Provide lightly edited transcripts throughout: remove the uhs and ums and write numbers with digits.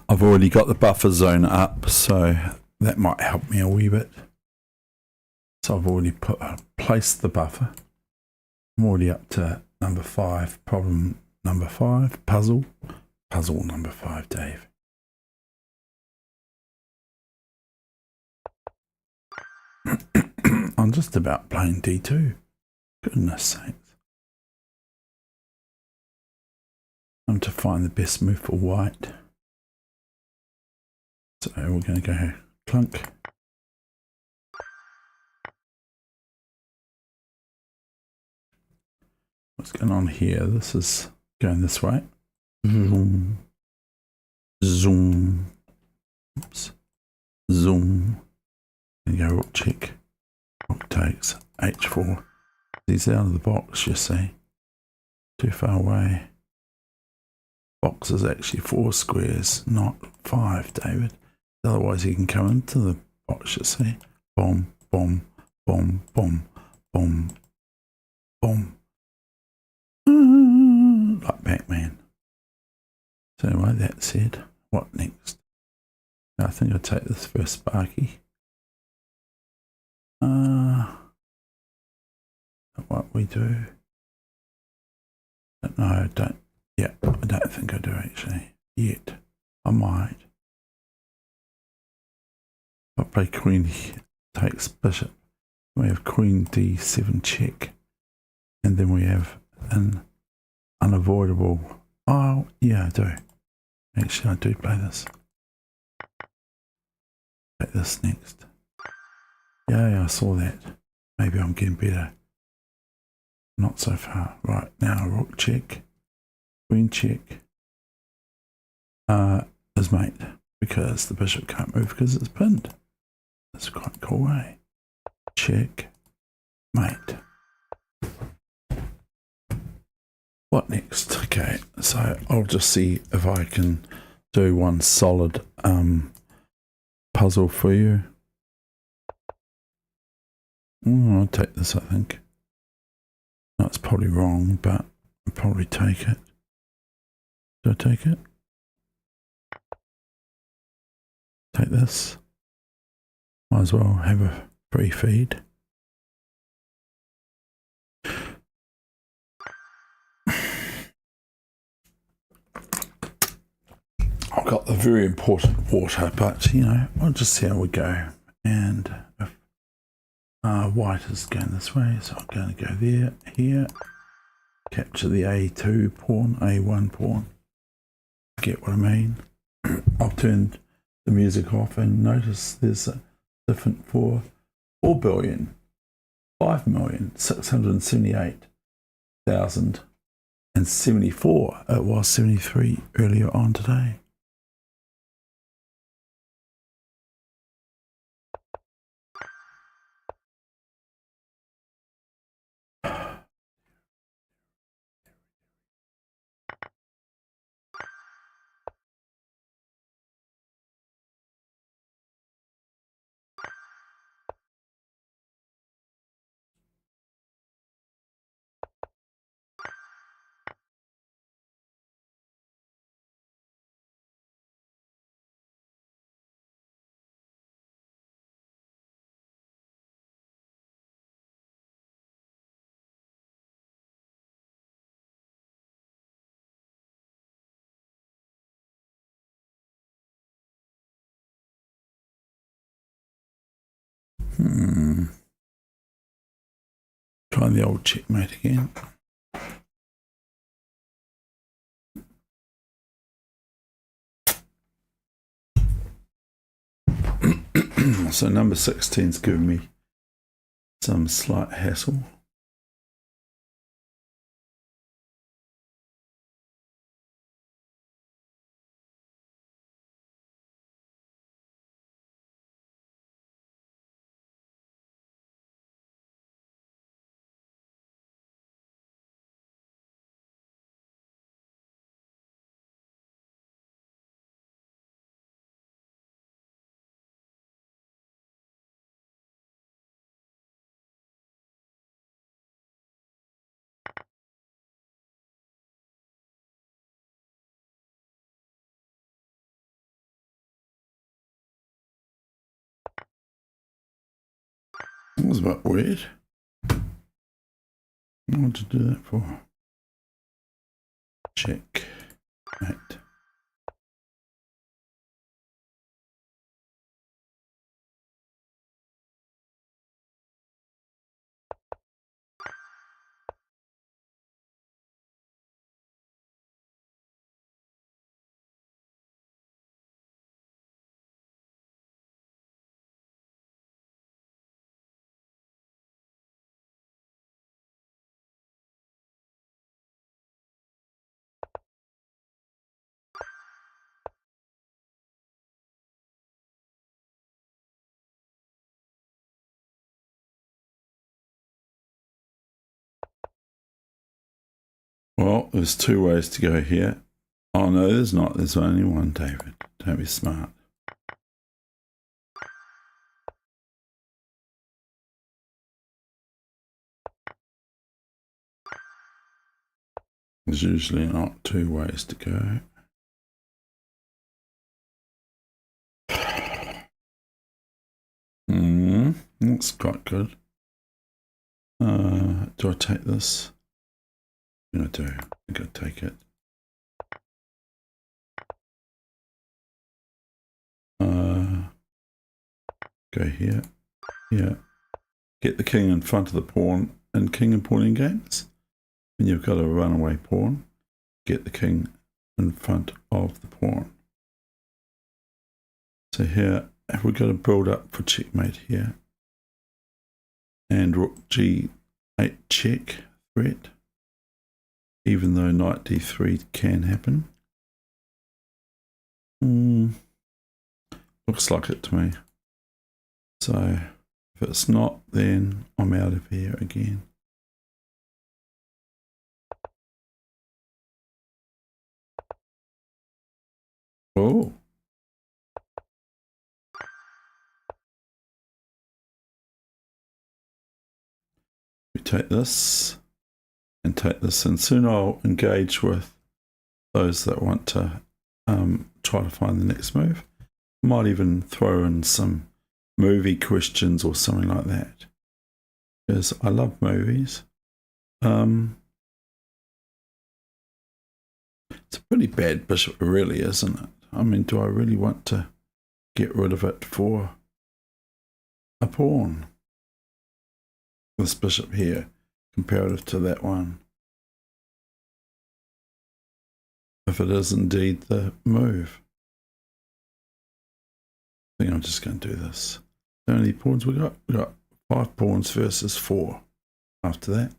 I've already got the buffer zone up, so that might help me a wee bit. So I've already placed the buffer. I'm already up to number 5, problem number 5, puzzle number 5, Dave. I'm just about playing D2. Goodness sakes. I'm to find the best move for white. So we're going to go clunk. What's going on here? This is going this way. Zoom. Zoom. Oops. Zoom. And go rook check. Rook takes h4. He's out of the box, you see. Too far away. Box is actually 4 squares, not 5, David. Otherwise he can come into the box, you see. Boom, boom, boom, boom, boom, boom. Like Batman. So anyway, that said, what next? I think I'll take this first Sparky. What we do? No, I don't. Yeah, I don't think I do actually yet. I might. I play queen takes bishop. We have queen d7 check, and then we have an unavoidable. Oh yeah, I do. Actually, I do play this. Play this next. Yeah, I saw that. Maybe I'm getting better. Not so far. Right now, rook check, queen check. Is mate because the bishop can't move because it's pinned. That's quite cool, eh? Check, mate. What next? Okay, so I'll just see if I can do one solid puzzle for you. I'll take this, I think. No, it's probably wrong, but I'll probably take it. Do I take it? Take this. Might as well have a free feed. I've got the very important water, but you know, I'll just see how we go. And if white is going this way, so I'm going to go there, here, capture the A2 pawn, A1 pawn. Get what I mean? I'll turn the music off and notice there's a different for 4 billion, 5,678,074. It was 73 earlier on today. Try the old checkmate again. So number 16's giving me some slight hassle. That was a bit weird. What to do that for? Check. Right. Well, there's two ways to go here. Oh no, there's not. There's only one, David. Don't be smart. There's usually not two ways to go. Looks quite good. Do I take this? I do. I think I'll take it. Go here. Yeah. Get the king in front of the pawn in king and pawn games. When you've got a runaway pawn, get the king in front of the pawn. So here, we've got to build up for checkmate here. And rook g8 check threat. Even though knight d3 can happen. Looks like it to me. So if it's not, then I'm out of here again. Oh. We take this and take this, and soon I'll engage with those that want to try to find the next move. Might even throw in some movie questions or something like that, because I love movies. It's a pretty bad bishop, really, isn't it? I mean, do I really want to get rid of it for a pawn? This bishop here, comparative to that one. If it is indeed the move. I think I'm just going to do this. How many pawns we got? We got 5 pawns versus 4 after that.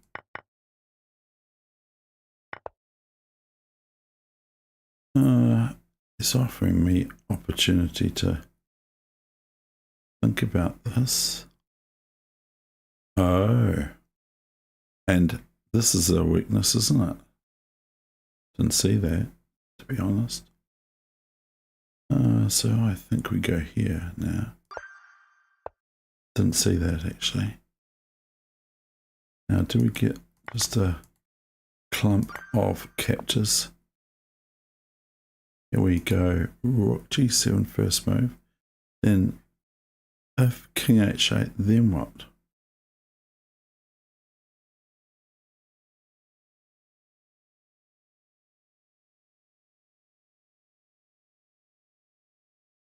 It's offering me opportunity to think about this. Oh. And this is a weakness, isn't it? Didn't see that, to be honest. So I think we go here now. Didn't see that, actually. Now, do we get just a clump of captures? Here we go. Rook g7 first move. Then if king h8, then what?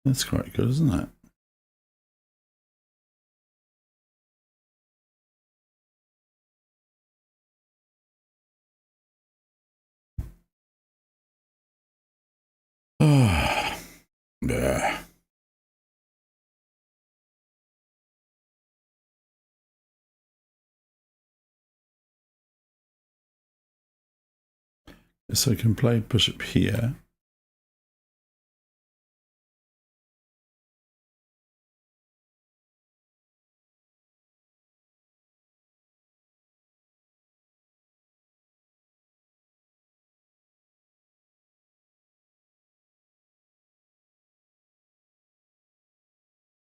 That's quite good, isn't it? Yeah. So I can play bishop here.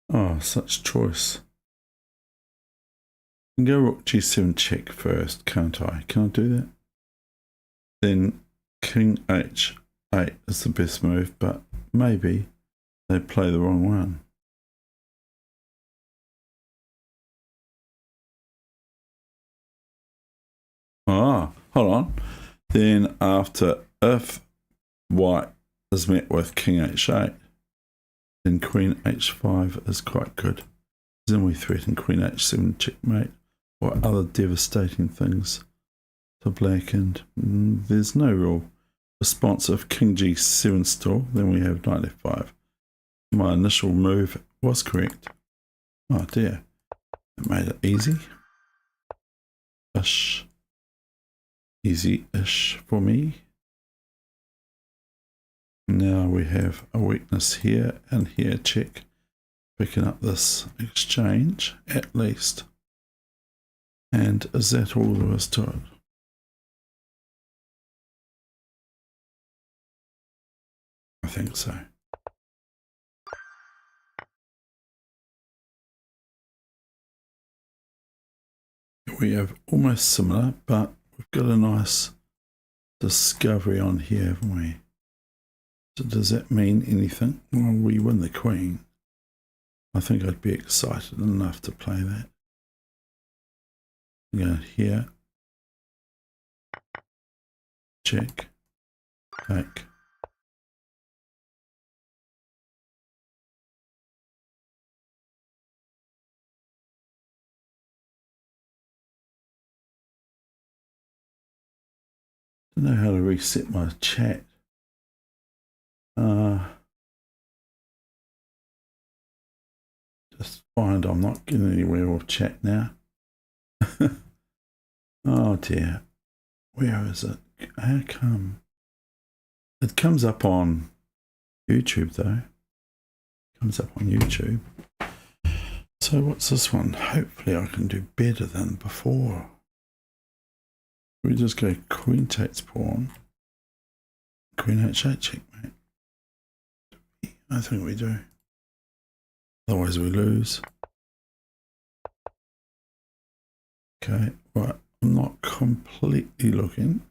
Oh, such choice. I can go rook g7 check first, can't I? Can I do that? Then king h8 is the best move, but maybe they play the wrong one. hold on. Then after, if white is met with king h8, then queen h5 is quite good. Then we threaten queen h7 checkmate or other devastating things to black, and there's no real response. If king g7 still, then we have knight f5. My initial move was correct. Oh dear, it made it easy-ish for me. Now we have a weakness here and here, check, picking up this exchange at least. And is that all there is to it? I think so. We have almost similar, but we've got a nice discovery on here, haven't we? So does that mean anything? Well, we win the queen. I think I'd be excited enough to play that. Go here. Check. Take. I don't know how to reset my chat. Just find I'm not getting anywhere with chat now. Oh dear. Where is it? How come? It comes up on YouTube though. It comes up on YouTube. So what's this one? Hopefully I can do better than before. We just go queen takes pawn. Queen h8 checkmate. I think we do. Otherwise we lose. Okay, right. I'm not completely looking,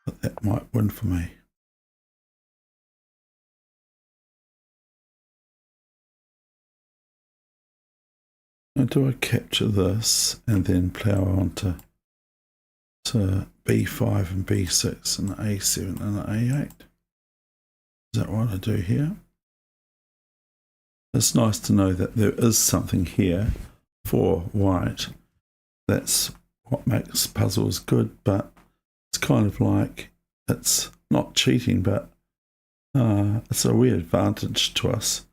but that might win for me. Now do I capture this and then plough on to b5 and b6 and a7 and a8? Is that what I do here? It's nice to know that there is something here for white. That's what makes puzzles good, but it's kind of like, it's not cheating, but it's a wee advantage to us.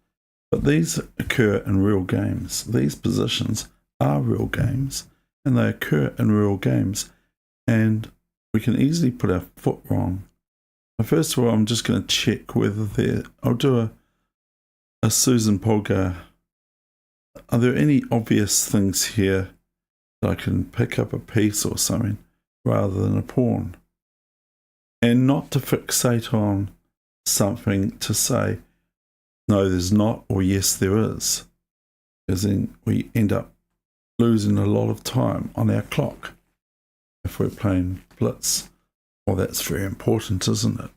But these occur in real games. These positions are real games, and they occur in real games, and we can easily put our foot wrong. Now, first of all, I'm just going to check whether I'll do a Susan Polgar. Are there any obvious things here that I can pick up a piece or something rather than a pawn? And not to fixate on something to say, no, there's not, or yes, there is. Because then we end up losing a lot of time on our clock if we're playing blitz. Well, that's very important, isn't it?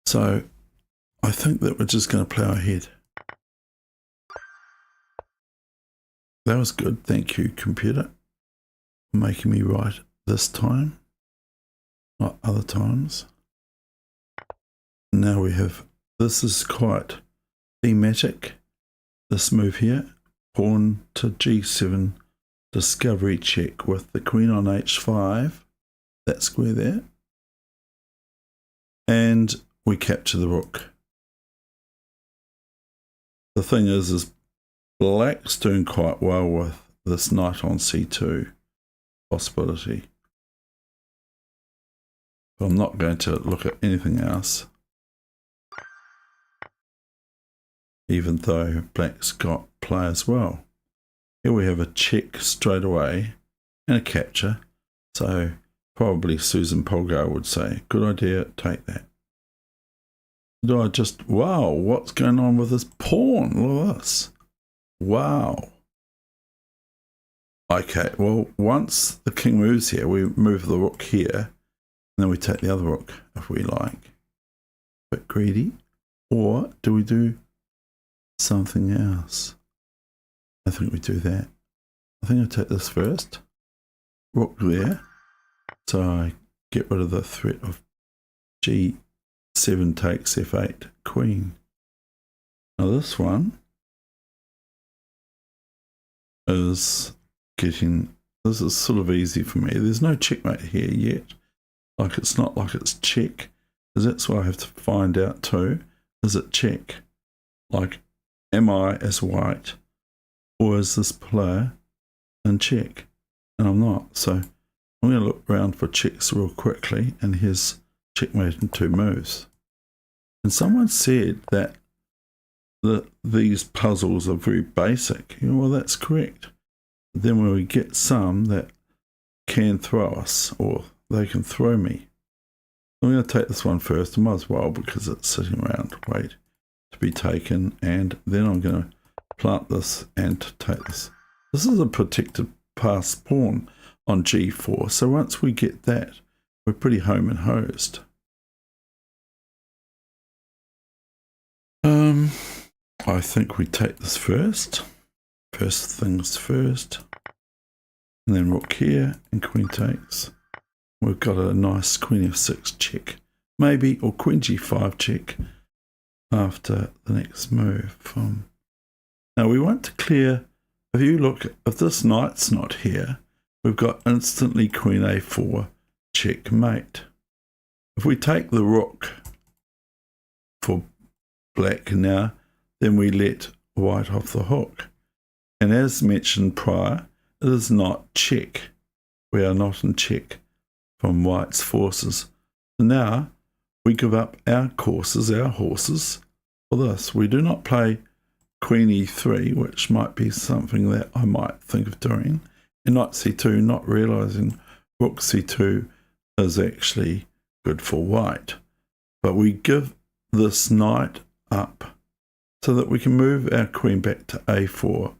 So I think that we're just going to plough ahead. That was good. Thank you, computer, for making me right this time, not other times. Now we have, this is quite thematic, this move here, pawn to g7, discovery check with the queen on h5, that square there, and we capture the rook. The thing is black's doing quite well with this knight on c2 possibility. But I'm not going to look at anything else, even though black's got play as well. Here we have a check straight away and a capture. So probably Susan Polgar would say, good idea, take that. Do I just, wow, what's going on with this pawn? Look at this. Wow. Okay, well, once the king moves here, we move the rook here, and then we take the other rook if we like. A bit greedy. Or do we do something else? I think we do that. I think I take this first. Rook there. So I get rid of the threat of G7 takes F8, Queen. Now this one is getting, this is sort of easy for me. There's no checkmate here yet. Like it's not like it's check, because that's what I have to find out too. Is it check? Like, am I as white, or is this player in check? And I'm not. So I'm going to look around for checks real quickly, and here's checkmate in 2 moves. And someone said that these puzzles are very basic. You know, well, that's correct. But then when we get some that can throw us, or they can throw me, I'm going to take this one first. I might as well, because it's sitting around, wait to be taken, and then I'm going to plant this and take this. This is a protected pass pawn on G4, so once we get that, we're pretty home and hosed. I think we take this first. First things first. And then rook here, and queen takes. We've got a nice queen f6 check. Maybe, or queen g5 check after the next move. Now we want to clear, if you look, if this knight's not here, we've got instantly queen a4 checkmate. If we take the rook for black now, then we let white off the hook. And as mentioned prior, it is not check. We are not in check from white's forces. So now we give up our courses, our horses, for this. We do not play queen e3, which might be something that I might think of doing, and knight c2, not realizing rook c2 is actually good for white. But we give this knight up so that we can move our queen back to a4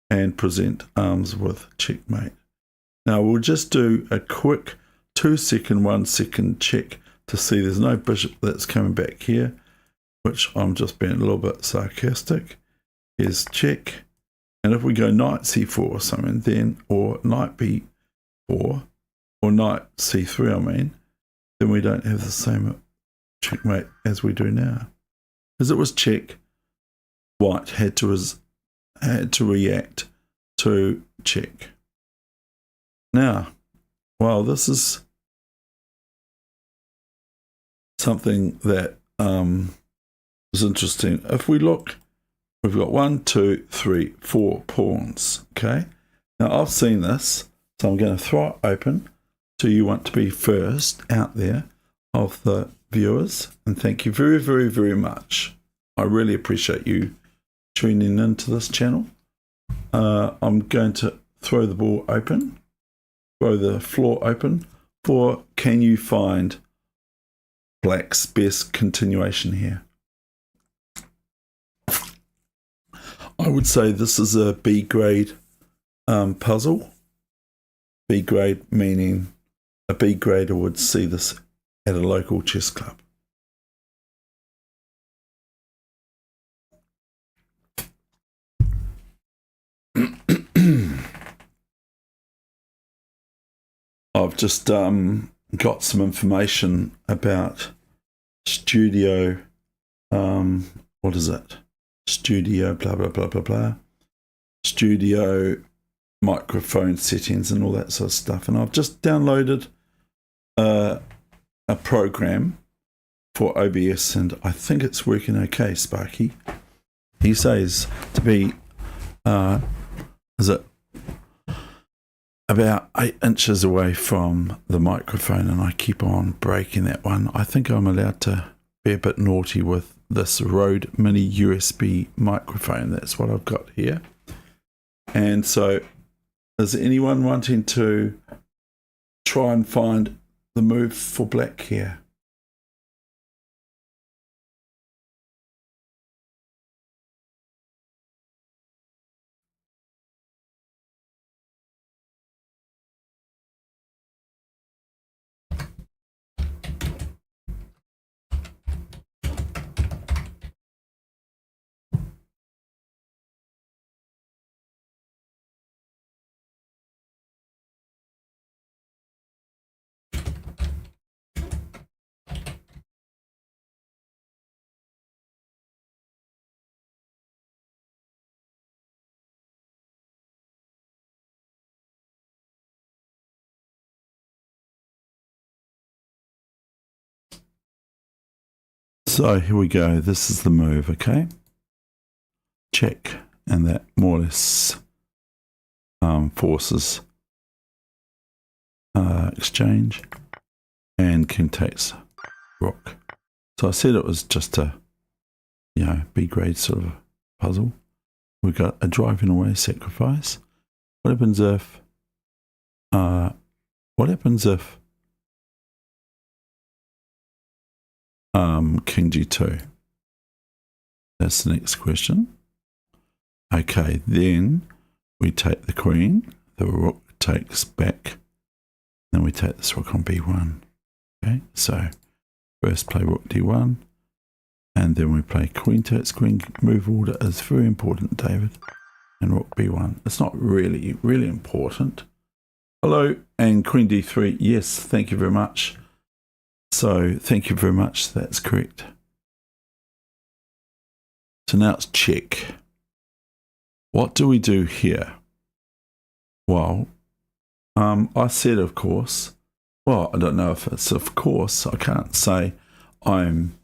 and present arms with checkmate. Now we'll just do a quick 2-second, 1-second check to see there's no bishop that's coming back here, which I'm just being a little bit sarcastic. Here's check, and if we go knight c4 or something, then, or knight b4, or knight c3 I mean, then we don't have the same checkmate as we do now. Because it was check, white had to react to check. Now, well, this is something that is interesting. If we look, we've got 1, 2, 3, 4 pawns. Okay. Now I've seen this, so I'm going to throw it open. So you want to be first out there of the viewers, and thank you very, very, very much. I really appreciate you tuning into this channel. I'm going to throw the ball open, throw the floor open for can you find black's best continuation here. I would say this is a B grade puzzle. B grade meaning a B grader would see this at a local chess club. I've just got some information about studio, what is it? Studio, blah, blah, blah, blah, blah. Studio microphone settings and all that sort of stuff. And I've just downloaded a program for OBS, and I think it's working okay, Sparky. He says to be, is it about 8 inches away from the microphone, and I keep on breaking that one. I think I'm allowed to be a bit naughty with this Rode Mini USB microphone. That's what I've got here. And so is anyone wanting to try and find the move for black here? So here we go. This is the move, okay? Check, and that more or less forces exchange, and king takes rook. So I said it was just a, B grade sort of puzzle. We've got a driving away sacrifice. What happens if king g2? That's the next question. Okay, then we take the queen, the rook takes back, then we take this rook on b1. Okay, so first play rook d1, and then we play queen takes queen. Move order is very important, David, and rook b1. It's not really important. Hello, and queen d3. Yes, thank you very much. So thank you very much. That's correct. So now it's check. What do we do here? Well, I said, of course. Well, I don't know if it's of course. I can't say I'm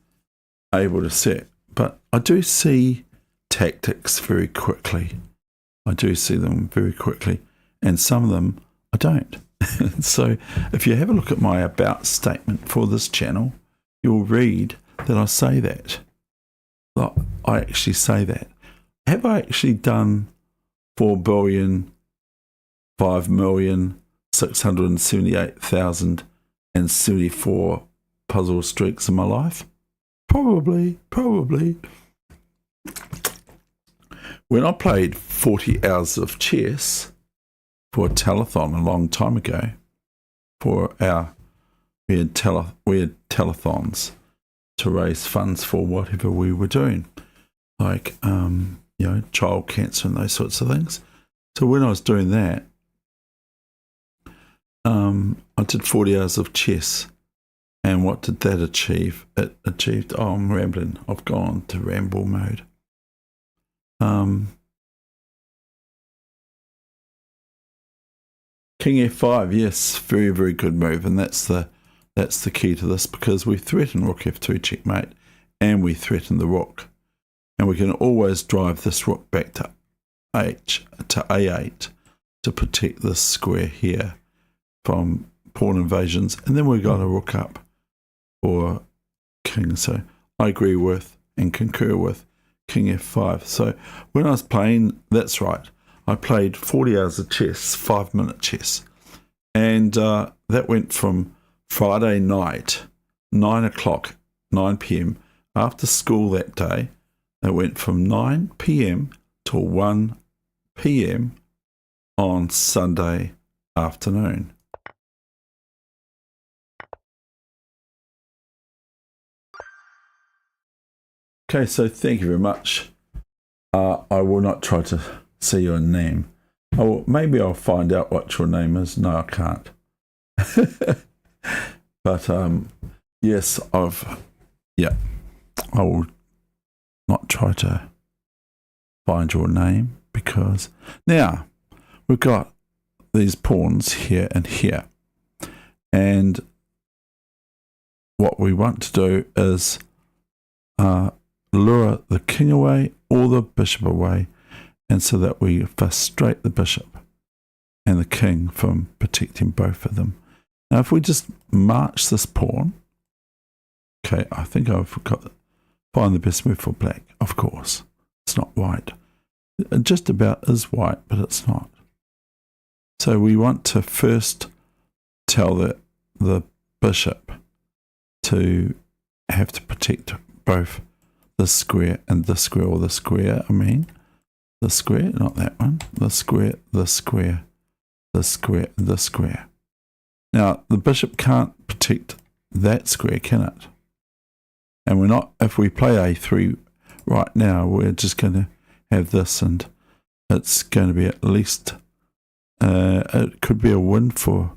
able to set, but I do see tactics very quickly. I do see them very quickly, and some of them I don't. So if you have a look at my about statement for this channel, you'll read that I say that. I actually say that. Have I actually done 4,5,678,074 puzzle streaks in my life? Probably. When I played 40 hours of chess for a telethon a long time ago, we had telethons to raise funds for whatever we were doing, like child cancer and those sorts of things. So when I was doing that, I did 40 hours of chess, and what did that achieve? It achieved, I'm rambling, I've gone to ramble mode. King f5, yes, very good move, and that's the key to this, because we threaten rook f2 checkmate, and we threaten the rook, and we can always drive this rook back to a8 to protect this square here from pawn invasions, and then we've got a rook up for king. So I agree with and concur with king f5. So when I was playing, that's right, I played 40 hours of chess, 5-minute chess, and that went from Friday night, 9 p.m. after school that day. It went from 9 p.m. to 1 p.m. on Sunday afternoon. Okay, so thank you very much. I will not try to say your name. Maybe I'll find out what your name is. No, I can't. But yes, I will not try to find your name, because now we've got these pawns here and here, and what we want to do is lure the king away or the bishop away, and so that we frustrate the bishop and the king from protecting both of them. Now if we just march this pawn, okay, I think I've got find the best move for black. Of course, it's not white. It just about is white, but it's not. So we want to first tell the bishop to have to protect both this square and this square, or the square, the square, not that one, the square, the square, the square, the square. Now, the bishop can't protect that square, can it? And we're not, if we play a3 right now, we're just going to have this, and it's going to be at least, it could be a win for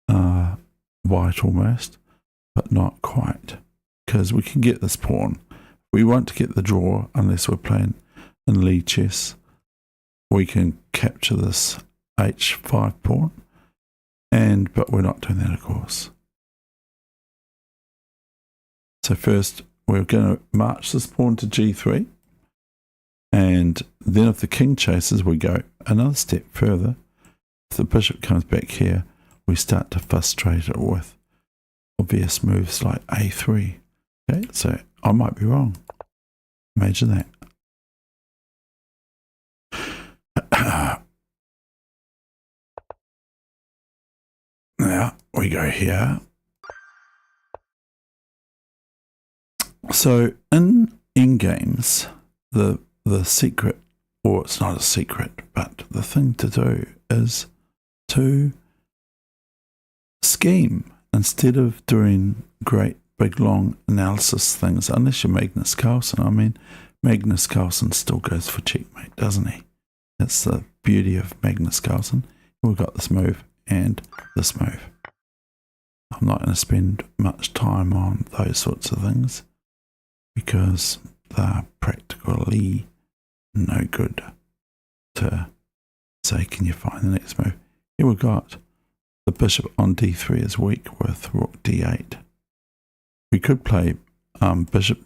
white almost, but not quite, because we can get this pawn. We won't get the draw unless we're playing in lead chess. We can capture this h5 pawn, but we're not doing that, of course. So first we're going to march this pawn to g3. And then if the king chases, we go another step further. If the bishop comes back here, we start to frustrate it with obvious moves like a3. Okay, so I might be wrong. Imagine that. Now we go here. So in games, the secret, or it's not a secret, but the thing to do is to scheme instead of doing great big long analysis things, unless you're Magnus Carlsen. I mean, Magnus Carlsen still goes for checkmate, doesn't he? That's the beauty of Magnus Carlsen. We've got this move and this move. I'm not going to spend much time on those sorts of things because they're practically no good to say, can you find the next move? Here we've got the bishop on d3 is weak with rook d8. We could play bishop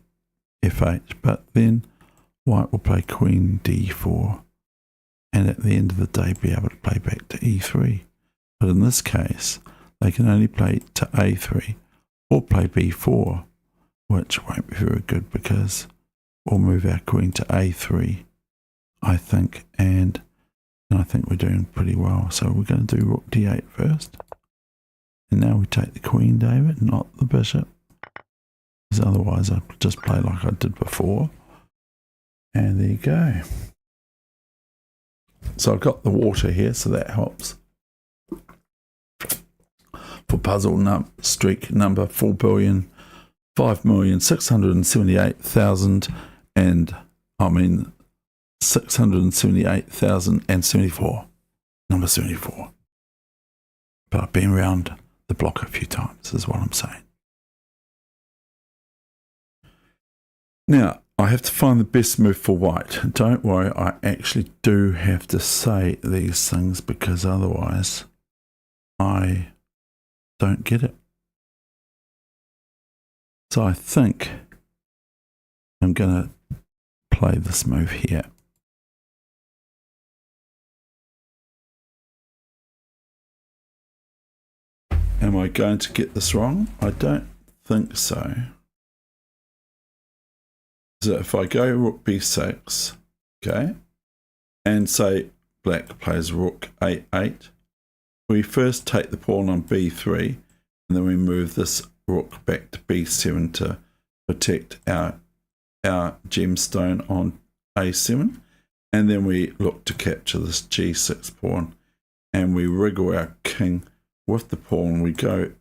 f8, but then white will play queen d4 and at the end of the day be able to play back to e3. But in this case, they can only play to a3 or play b4, which won't be very good because we'll move our queen to a3, I think, and I think we're doing pretty well. So we're going to do rook d8 first. And now we take the queen, David, not the bishop. Because otherwise I'd just play like I did before. And there you go. So I've got the water here, so that helps. For puzzle streak number 4,5,678,000 and I mean 678,074. Number 74. But I've been around the block a few times, is what I'm saying. Now, I have to find the best move for white. Don't worry, I actually do have to say these things because otherwise I don't get it. So I think I'm going to play this move here. Am I going to get this wrong? I don't think so. So if I go rook b6, okay, and say black plays rook a8, we first take the pawn on b3, and then we move this rook back to b7 to protect our gemstone on a7, and then we look to capture this g6 pawn, and we wriggle our king with the pawn. We go,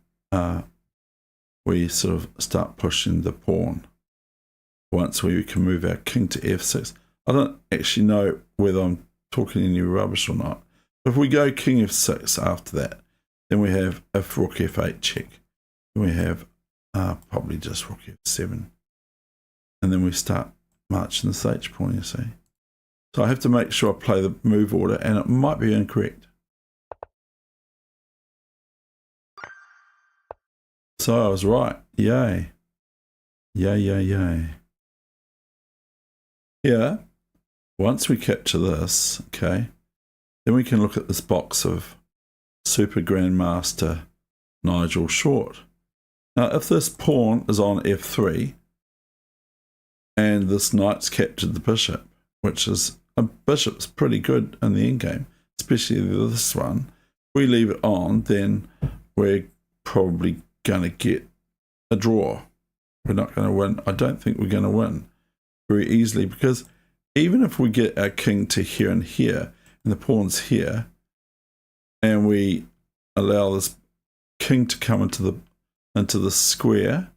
we sort of start pushing the pawn. Once we can move our king to f6. I don't actually know whether I'm talking any rubbish or not. But if we go king f6 after that, then we have if rook f8 check. Then we have probably just rook f7. And then we start marching this h pawn, you see. So I have to make sure I play the move order, and it might be incorrect. So I was right. Yay. Yay, yay, yay. Here, once we capture this, okay, then we can look at this box of Super Grandmaster Nigel Short. Now, if this pawn is on f3 and this knight's captured the bishop, which is a bishop's pretty good in the endgame, especially this one, if we leave it on, then we're probably going to get a draw. We're not going to win. I don't think we're going to win very easily, because even if we get our king to here and here, and the pawn's here, and we allow this king to come into the square,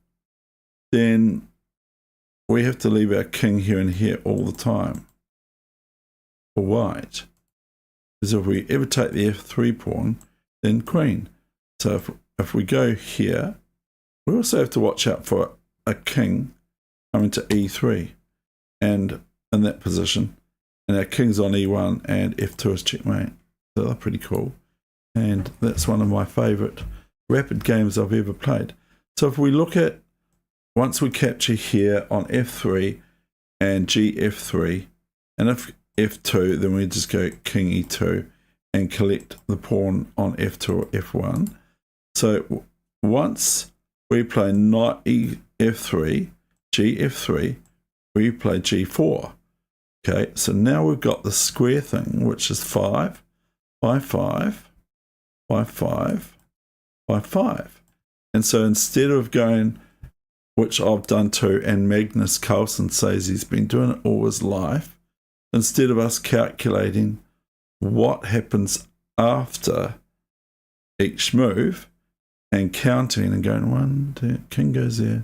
then we have to leave our king here and here all the time for white. Because if we ever take the f3 pawn, then queen. So if we go here, we also have to watch out for a king coming to e3. And in that position, and our king's on e1 and f2 is checkmate. So they're pretty cool. And that's one of my favourite rapid games I've ever played. So if we look at once we capture here on f3 and gf3, and if f2, then we just go king e2 and collect the pawn on f2 or f1. So once we play knight f3, gf3, we play g4. Okay, so now we've got the square thing, which is 5, 5, 5, 5, 5, 5, 5. And so instead of going, which I've done too, and Magnus Carlsen says he's been doing it all his life, instead of us calculating what happens after each move and counting and going 1, 2, king goes there,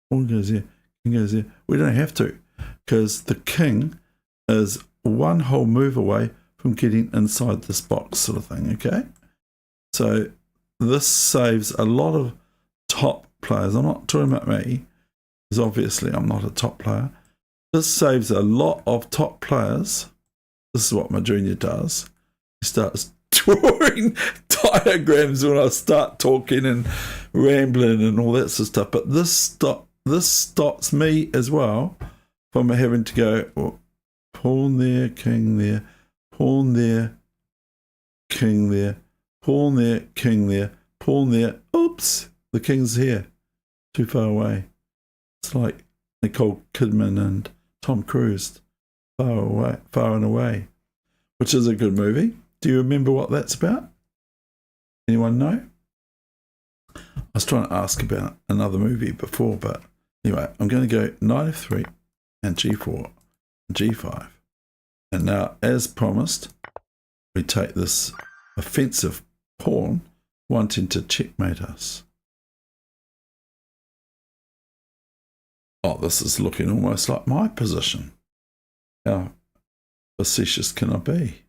pawn goes there, king goes there, we don't have to, because the king is one whole move away from getting inside this box sort of thing, okay? So this saves a lot of top players. I'm not talking about me, because obviously I'm not a top player. This saves a lot of top players. This is what my junior does. He starts drawing diagrams when I start talking and rambling and all that sort of stuff. But this stops me as well from having to go, oh, pawn there, king there, pawn there, king there, pawn there, king there, pawn there. Oops, the king's here, too far away. It's like Nicole Kidman and Tom Cruise, far and away, which is a good movie. Do you remember what that's about? Anyone know? I was trying to ask about another movie before, but anyway, I'm going to go knight f3 and g4 and g5. And now, as promised, we take this offensive pawn wanting to checkmate us. Oh, this is looking almost like my position. How facetious can I be?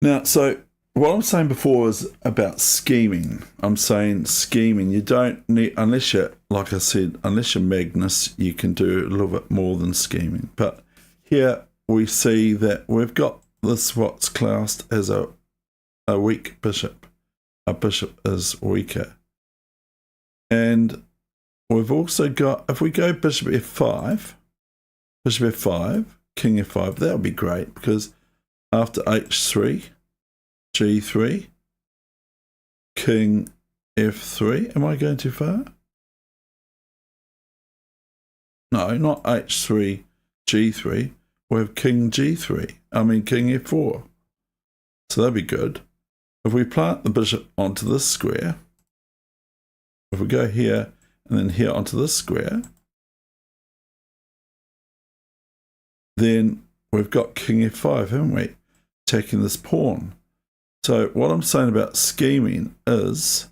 Now, so what I'm saying before is about scheming. I'm saying scheming. You don't need, unless you're, like I said, unless you're Magnus, you can do a little bit more than scheming. But here we see that we've got this what's classed as a weak bishop. A bishop is weaker. And we've also got, if we go bishop f5, king f5, that would be great, because after h3, g3, king f3. Am I going too far? No, not h3, g3. We have king g3. I mean king f4. So that'd be good. If we plant the bishop onto this square, if we go here and then here onto this square, then we've got king f5, haven't we? Taking this pawn. So what I'm saying about scheming is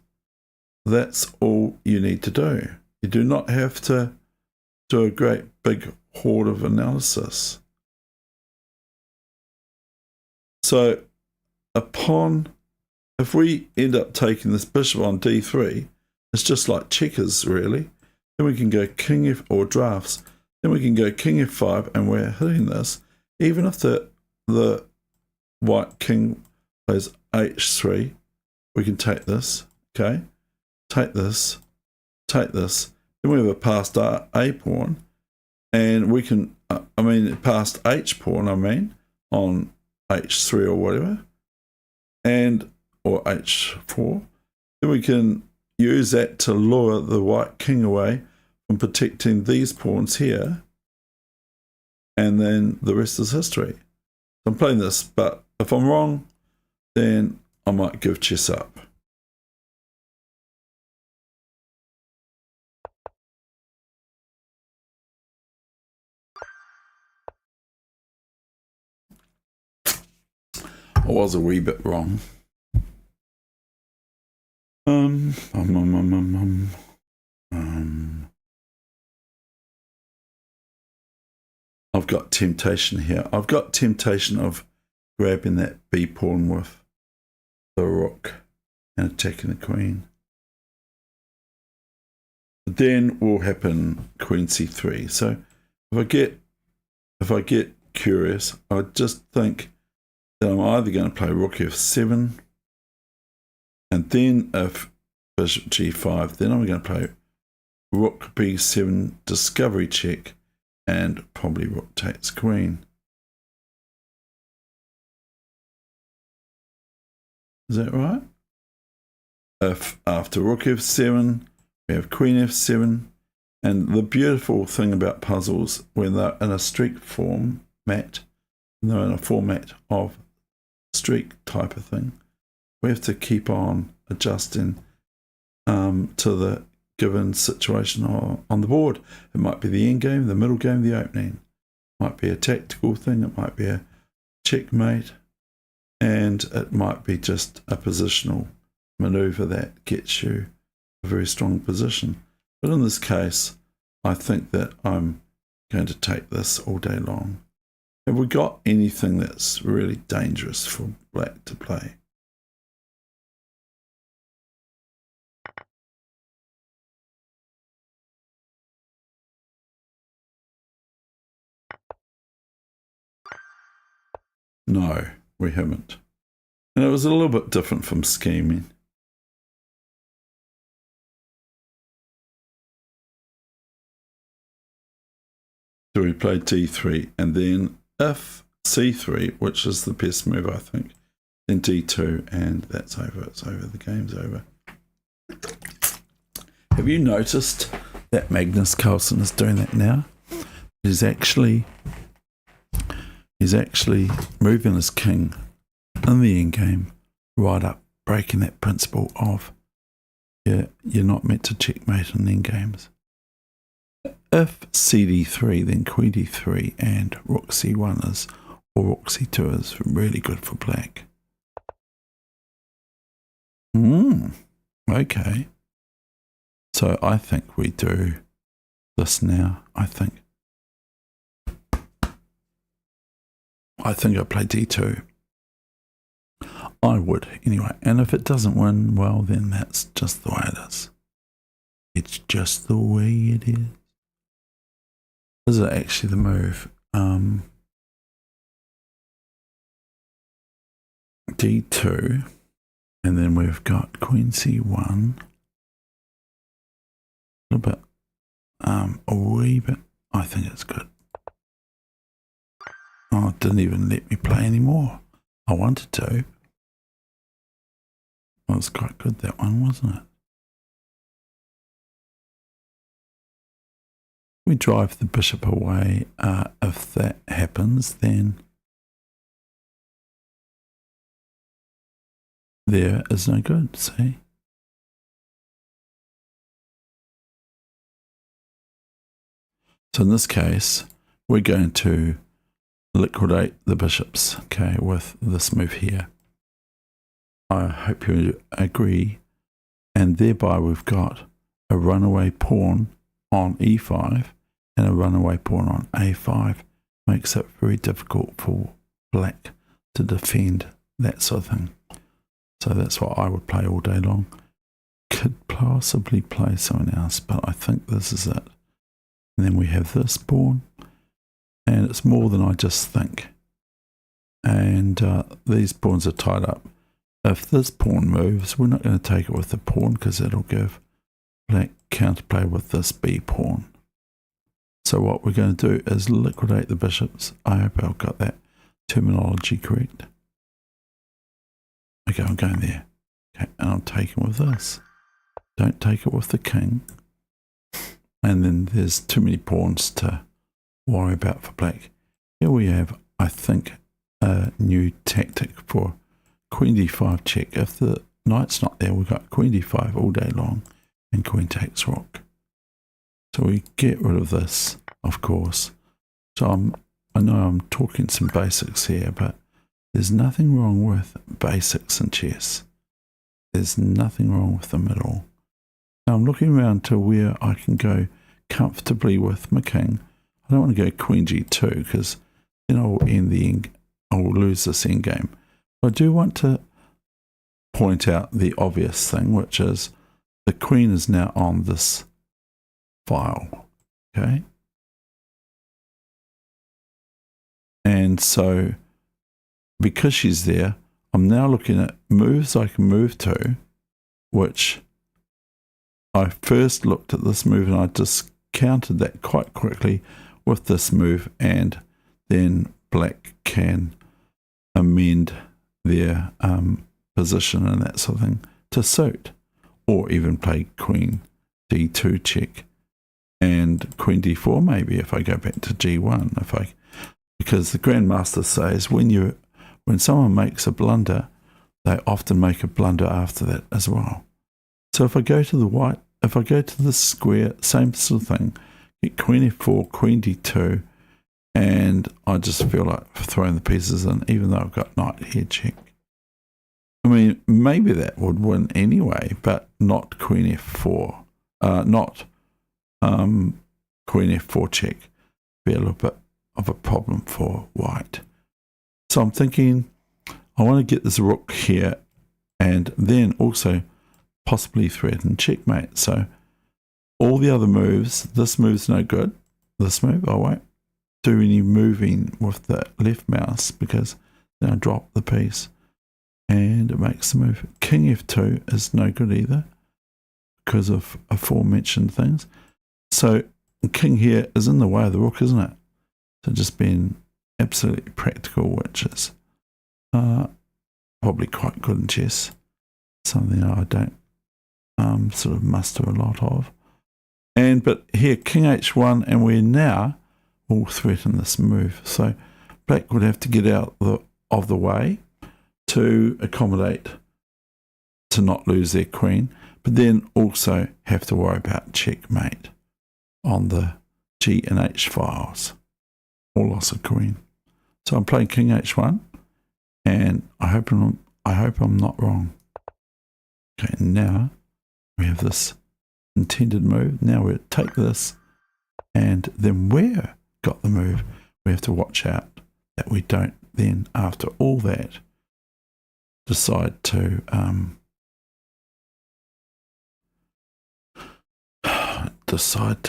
that's all you need to do. You do not have to do a great big hoard of analysis. So if we end up taking this bishop on d3, it's just like checkers really. Then we can go king f, or drafts. Then we can go king f5 and we're hitting this. Even if the white king plays h3, we can take this, okay? Take this, take this. Then we have a passed a pawn, and we can, passed h pawn, on h3 or whatever, or h4. Then we can use that to lure the white king away from protecting these pawns here, and then the rest is history. So I'm playing this, but if I'm wrong, then I might give chess up. I was a wee bit wrong. I've got temptation here. I've got temptation of grabbing that b pawn with the rook and attacking the queen. Then will happen queen c3. So if I get curious, I just think that I'm either going to play rook f7, and then if bishop g5. Then I'm going to play rook b7 discovery check, and probably rook takes queen. Is that right? If after rook f7, we have queen f7, and the beautiful thing about puzzles, when they're in a streak format, they're in a format of streak type of thing, we have to keep on adjusting to the given situation on the board. It might be the end game, the middle game, the opening. It might be a tactical thing, it might be a checkmate, and it might be just a positional maneuver that gets you a very strong position. But in this case, I think that I'm going to take this all day long. Have we got anything that's really dangerous for black to play? No, we haven't. And it was a little bit different from scheming. So we played d3, and then if c3, which is the best move, I think, then d2, and that's over. It's over. The game's over. Have you noticed that Magnus Carlsen is doing that now? He's actually moving his king in the end game right up, breaking that principle of you're not meant to checkmate in end games. If cd3, then queen d3 and rook c1 is, or rook c2 is really good for black. Okay. So I think we do this now. I think I play d2. I would, anyway. And if it doesn't win, well, then that's just the way it is. It's just the way it is. Is it actually the move? d2, and then we've got queen c1. A little bit, a wee bit. I think it's good. Oh, it didn't even let me play anymore. I wanted to. It was quite good, that one, wasn't it? We drive the bishop away. If that happens, then there is no good, see? So in this case, we're going to liquidate the bishops, okay, with this move here. I hope you agree. And thereby we've got a runaway pawn on e5 and a runaway pawn on a5. Makes it very difficult for black to defend that sort of thing. So that's what I would play all day long. Could possibly play someone else, but I think this is it. And then we have this pawn, and it's more than I just think. And these pawns are tied up. If this pawn moves, we're not going to take it with the pawn because it'll give black counterplay with this b pawn. So what we're going to do is liquidate the bishops. I hope I've got that terminology correct. Okay, I'm going there. Okay, and I'm taking with this. Don't take it with the king. And then there's too many pawns to worry about for black. Here we have, I think, a new tactic for queen d5 check. If the knight's not there, we've got queen d5 all day long and queen takes rook. So we get rid of this, of course. So I know I'm talking some basics here, but there's nothing wrong with basics in chess. There's nothing wrong with them at all. Now I'm looking around to where I can go comfortably with my king. I don't want to go queen g2 because then I will lose this endgame. I do want to point out the obvious thing, which is the queen is now on this file. Okay. And so because she's there, I'm now looking at moves I can move to, which I first looked at this move and I discounted that quite quickly with this move, and then black can amend their position and that sort of thing to suit, or even play queen d2 check and queen d4 maybe if I go back to g1, because the grandmaster says when someone makes a blunder, they often make a blunder after that as well. So if I go to the square, same sort of thing, get queen f4, queen d2, and I just feel like throwing the pieces in, even though I've got knight here check. I mean, maybe that would win anyway, but not queen f4, not queen f4 check. Be a little bit of a problem for white. So I'm thinking I want to get this rook here and then also possibly threaten checkmate. So all the other moves, this move's no good. This move, I won't do any moving with the left mouse because then I drop the piece and it makes the move. King f2 is no good either because of aforementioned things. So king here is in the way of the rook, isn't it? So just being absolutely practical, which is probably quite good in chess. Something I don't sort of muster a lot of. But here, king h1, and we now will threaten this move. So black would have to get out of the way to accommodate to not lose their queen, but then also have to worry about checkmate on the G and H files, or loss of queen. So I'm playing king h1, and I hope I'm not wrong. Okay, now we have this intended move. Now we take this, and then we've got the move. We have to watch out that we don't then, after all that, decide to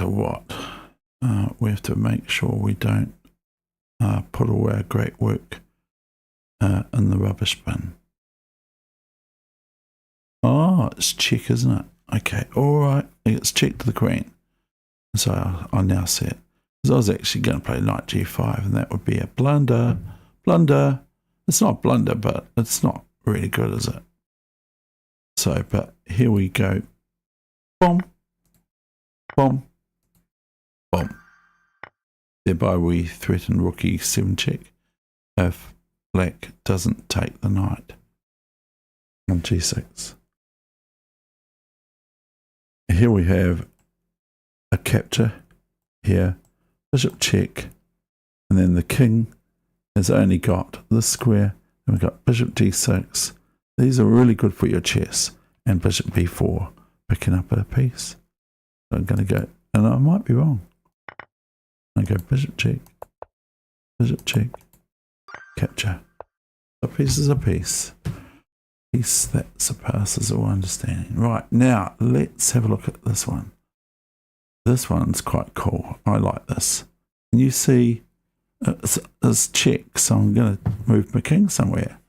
what? We have to make sure we don't put all our great work in the rubbish bin. Oh, it's check, isn't it? Okay, all right. It's check to the queen. So I now see it. Because I was actually going to play knight g5, and that would be a blunder. Blunder. It's not a blunder, but it's not really good, is it? So, but here we go. Boom. Boom. Boom. Thereby we threaten rook e7 check if black doesn't take the knight on g6. Here we have a capture here, bishop check, and then the king has only got this square, and we've got bishop d6. These are really good for your chess, and bishop b4, picking up a piece. So I'm going to go, and I might be wrong. I go bishop check, capture. A piece is a piece. Piece that surpasses all understanding. Right, now let's have a look at this one. This one's quite cool. I like this. Can you see it's check, so I'm going to move my king somewhere.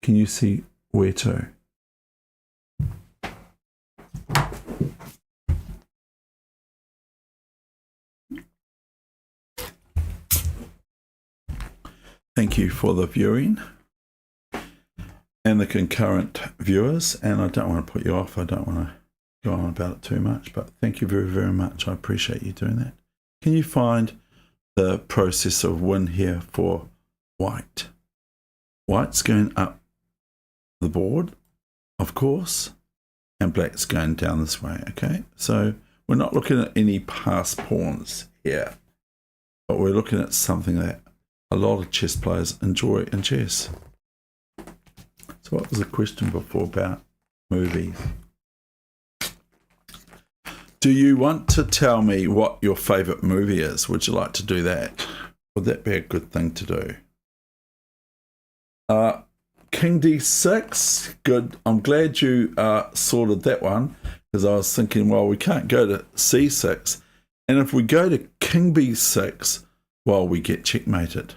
Can you see where to? Thank you for the viewing and the concurrent viewers, and I don't want to put you off. I don't want to go on about it too much, but thank you very, very much. I appreciate you doing that. Can you find the process of win here for white? White's going up the board, of course, and black's going down this way, okay? So we're not looking at any passed pawns here, but we're looking at something that a lot of chess players enjoy in chess. So what was the question before about movies? Do you want to tell me what your favourite movie is? Would you like to do that? Would that be a good thing to do? King d6, good. I'm glad you sorted that one, because I was thinking, well, we can't go to c6, and if we go to king b6, well, we get checkmated.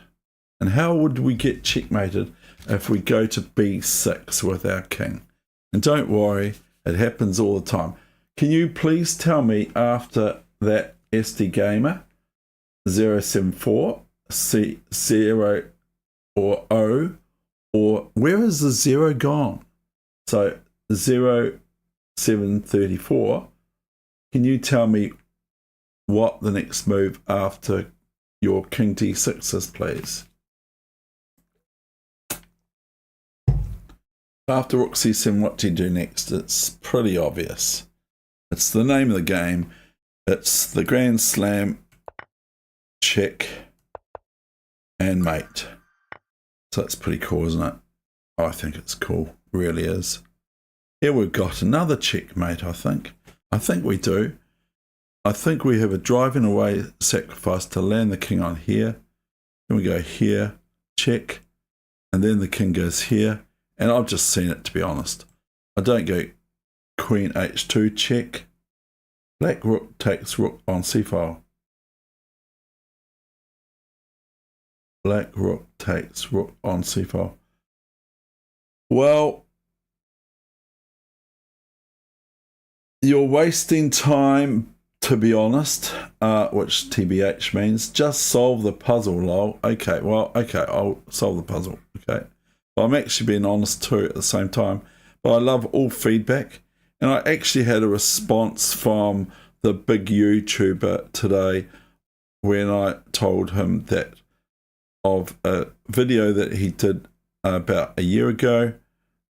And how would we get checkmated if we go to b6 with our king? And don't worry, it happens all the time. Can you please tell me after that SD Gamer 074 C0 or O, or where is the 0 gone? So 0734, can you tell me what the next move after your king d6 is, please? After rook c7, what do you do next? It's pretty obvious. It's the name of the game. It's the Grand Slam, check, and mate. So that's pretty cool, isn't it? I think it's cool, really is. Here we've got another checkmate, I think. I think we do. I think we have a driving away sacrifice to land the king on here. Then we go here, check, and then the king goes here. And I've just seen it, to be honest. I don't go queen h2, check. Black rook takes rook on c-file. Black rook takes rook on c-file. Well, you're wasting time, to be honest, which TBH means. Just solve the puzzle, lol. Okay, well, okay, I'll solve the puzzle, okay. But I'm actually being honest too at the same time. But I love all feedback. And I actually had a response from the big YouTuber today when I told him that of a video that he did about a year ago,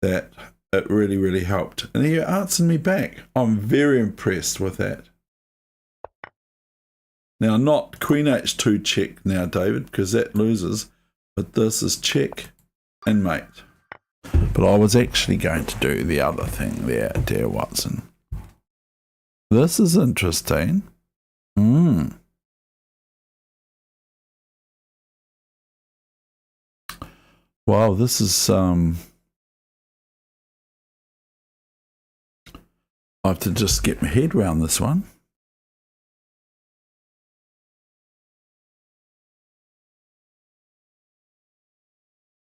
that it really, really helped. And he answered me back. I'm very impressed with that. Now, not queen h2 check now, David, because that loses. But this is check and mate. But I was actually going to do the other thing there, dear Watson. This is interesting. Wow, this is I have to just get my head around this one.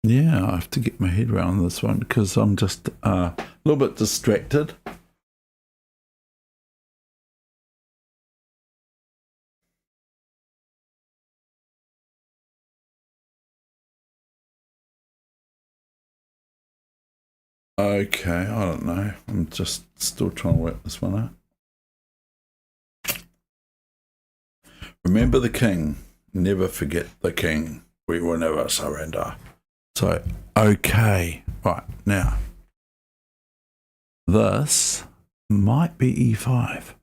Yeah, I have to get my head around this one because I'm just a little bit distracted. Okay, I don't know. I'm just still trying to work this one out. Remember the king. Never forget the king. We will never surrender. So, okay. Right, now. This might be e5.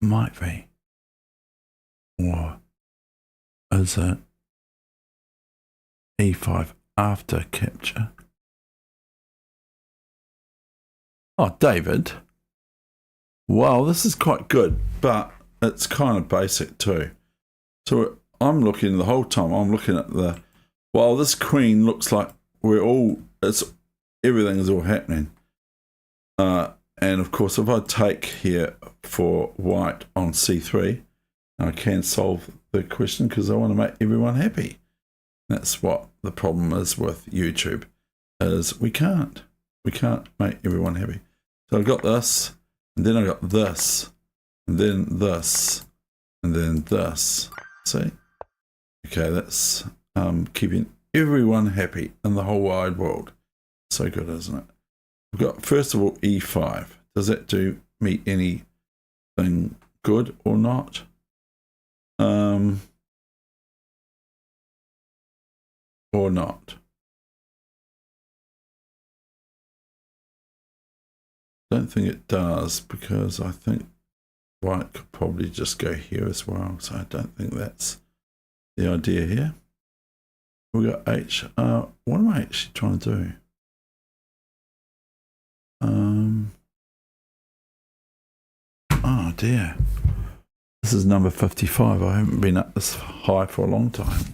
Might be. Or is it e5 after capture? Oh, David. Wow, this is quite good, but it's kind of basic too. So I'm looking the whole time, I'm looking at the, well, this queen looks like everything is all happening. And of course, if I take here for white on c3, I can solve the question because I want to make everyone happy. That's what the problem is with YouTube, is we can't make everyone happy. So I got this, and then I got this, and then this, and then this. See? Okay, that's keeping everyone happy in the whole wide world. So good, isn't it? We've got, first of all, e5. Does that do me anything good or not? Or not? Don't think it does, because I think white could probably just go here as well. So I don't think that's the idea here. We got H. What am I actually trying to do? Oh dear. This is number 55. I haven't been up this high for a long time.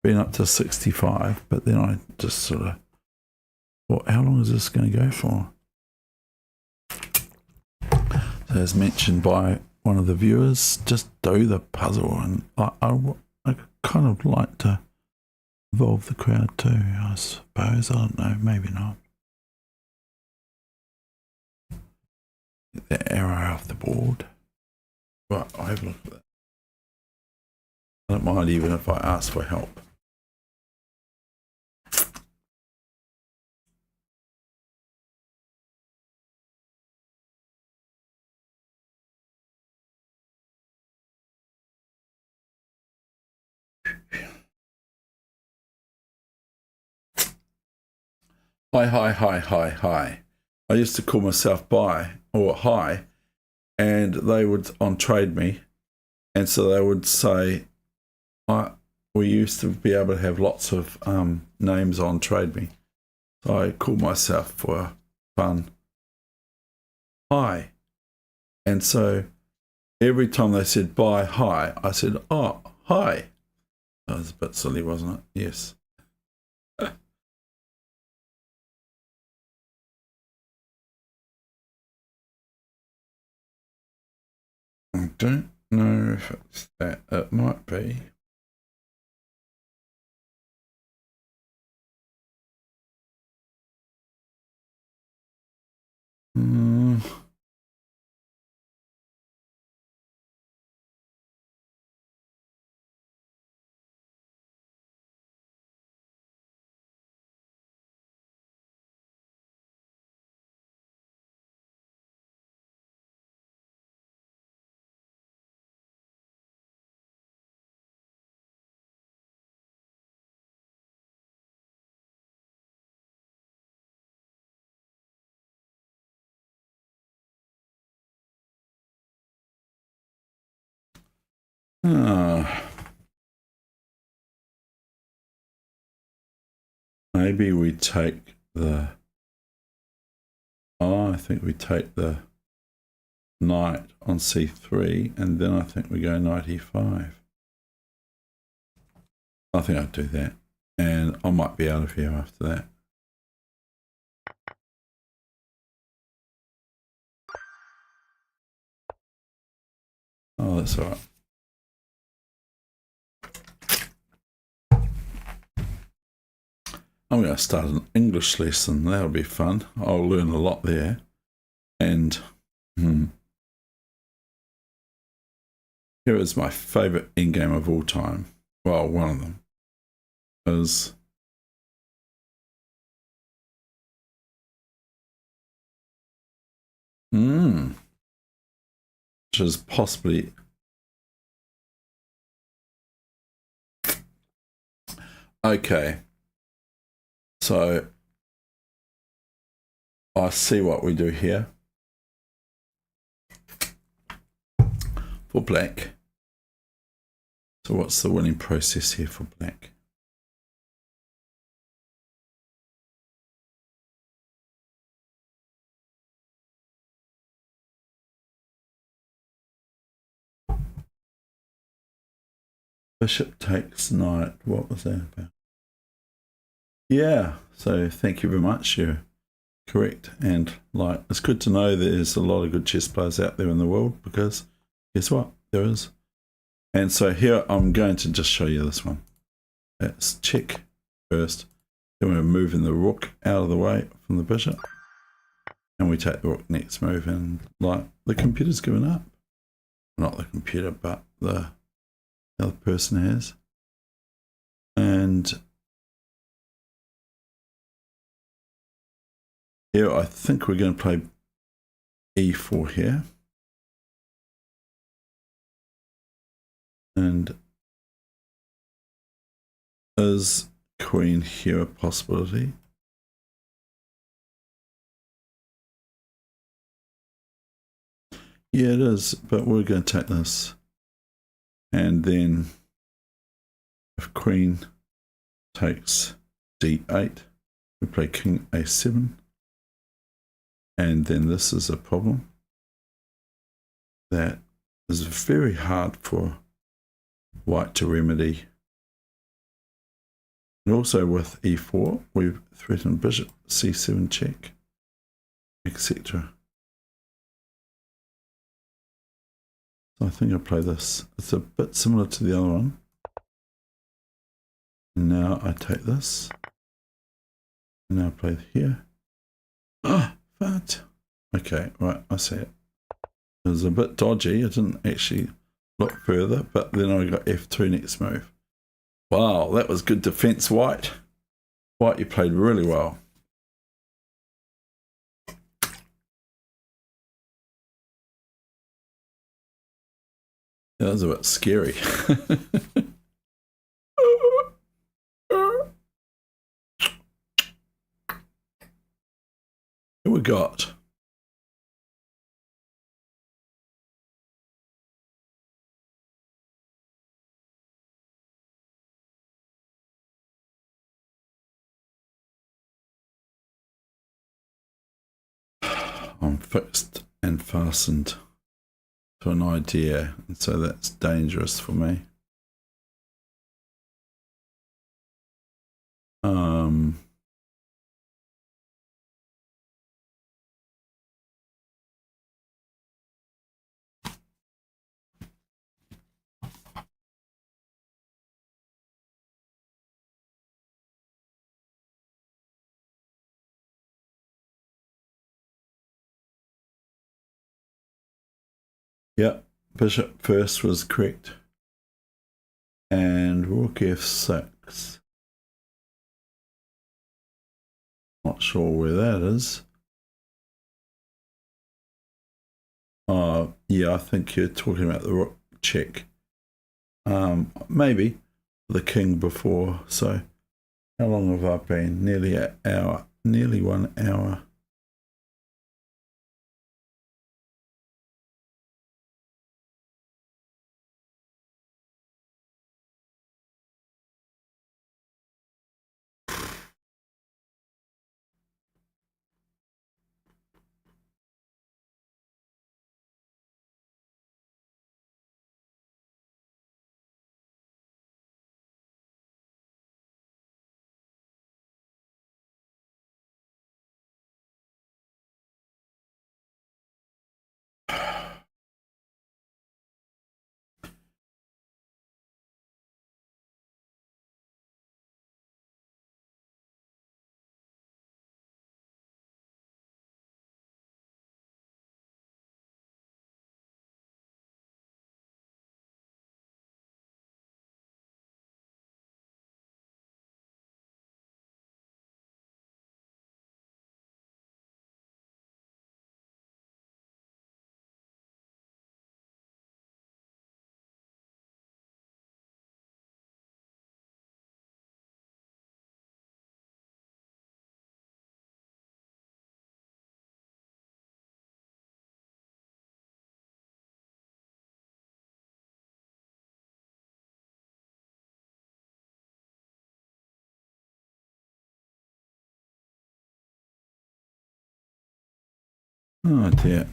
Been up to 65, but then I just sort of thought, how long is this going to go for? So as mentioned by one of the viewers, just do the puzzle, and I kind of like to involve the crowd too, I suppose. I don't know, maybe not. the arrow off the board. Right, I'll have a look at that. I don't mind even if I ask for help. Hi. I used to call myself Bye or Hi, and they would on trade me, and so they would say, we used to be able to have lots of names on trade me. So I called myself for fun Hi, and so every time they said Bye Hi, I said, oh, hi. That was a bit silly, wasn't it? Yes. I don't know if it's that. It might be. Maybe we take the. I think we take the knight on c3, and then I think we go knight e5. I think I'd do that, and I might be out of here after that. Oh, that's all right. I'm going to start an English lesson. That'll be fun. I'll learn a lot there. And here is my favorite endgame of all time. Well, one of them is which is possibly okay. So I see what we do here for black. So what's the winning process here for black? Bishop takes knight. What was that about? Yeah, so thank you very much. You're correct. And like, it's good to know there's a lot of good chess players out there in the world, because guess what? There is. And so here I'm going to just show you this one. That's check first. Then we're moving the rook out of the way from the bishop. And we take the rook next move, and like, the computer's given up. Not the computer, but the other person has. And here I think we're going to play e4 here. And is queen here a possibility? Yeah, it is, but we're going to take this. And then if queen takes d8, we play king a7. And then this is a problem that is very hard for white to remedy. And also with e4, we've threatened bishop c7 check, etc. So I think I'll play this. It's a bit similar to the other one. And now I take this. And now I play here. Ah, fat. Okay, right, I see it. It was a bit dodgy. I didn't actually look further, but then I got F2 next move. Wow, that was good defense, White. White, you played really well. That was a bit scary. Who we got? I'm fixed and fastened to an idea, and so that's dangerous for me. Yeah, bishop first was correct. And rook f6. Not sure where that is. Yeah, I think you're talking about the rook check. Maybe the king before. So how long have I been? Nearly an hour. Nearly 1 hour. Oh dear.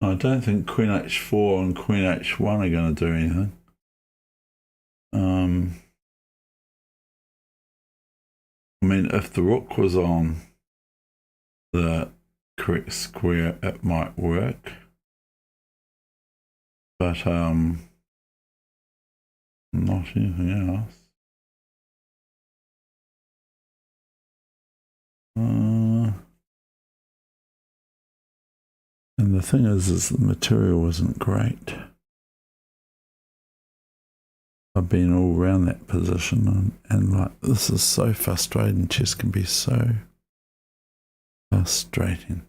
I don't think Queen H4 and Queen H1 are going to do anything. I mean, if the rook was on the correct square, it might work. But not anything else. And the thing is the material wasn't great. I've been all around that position, and like, this is so frustrating. Chess can be so frustrating.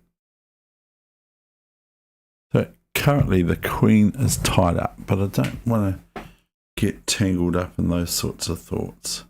So currently the queen is tied up, but I don't want to get tangled up in those sorts of thoughts.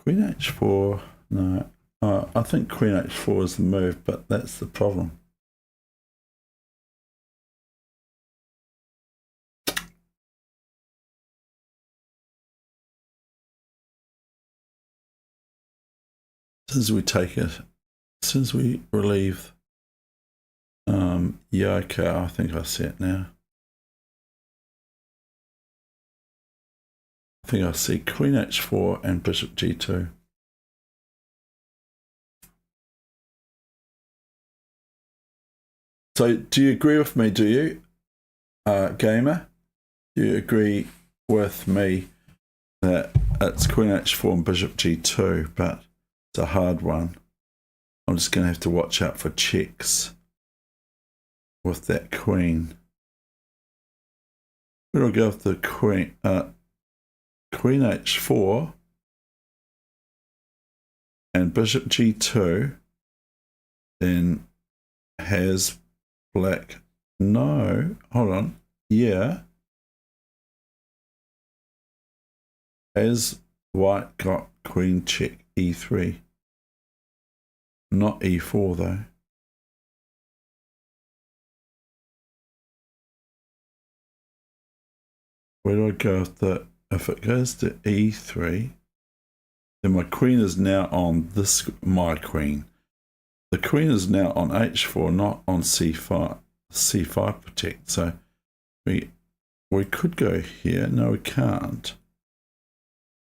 Queen h4, no. I think Queen h4 is the move, but that's the problem. As we take it, since we relieve okay, I think I see it now. I think I see Queen h4 and Bishop g2. So do you agree with me, do you, gamer? Do you agree with me that it's Queen h4 and Bishop g2, but it's a hard one? I'm just going to have to watch out for checks with that queen. Where do I go with the queen? Queen h4 and Bishop g2, then has black. No, hold on. Yeah. Has white got queen check e3? Not e4 though. Where do I go with the, if it goes to e3, then my queen is now on this, my queen. The queen is now on h4, not on c5, c5 protect. So we could go here. No, we can't.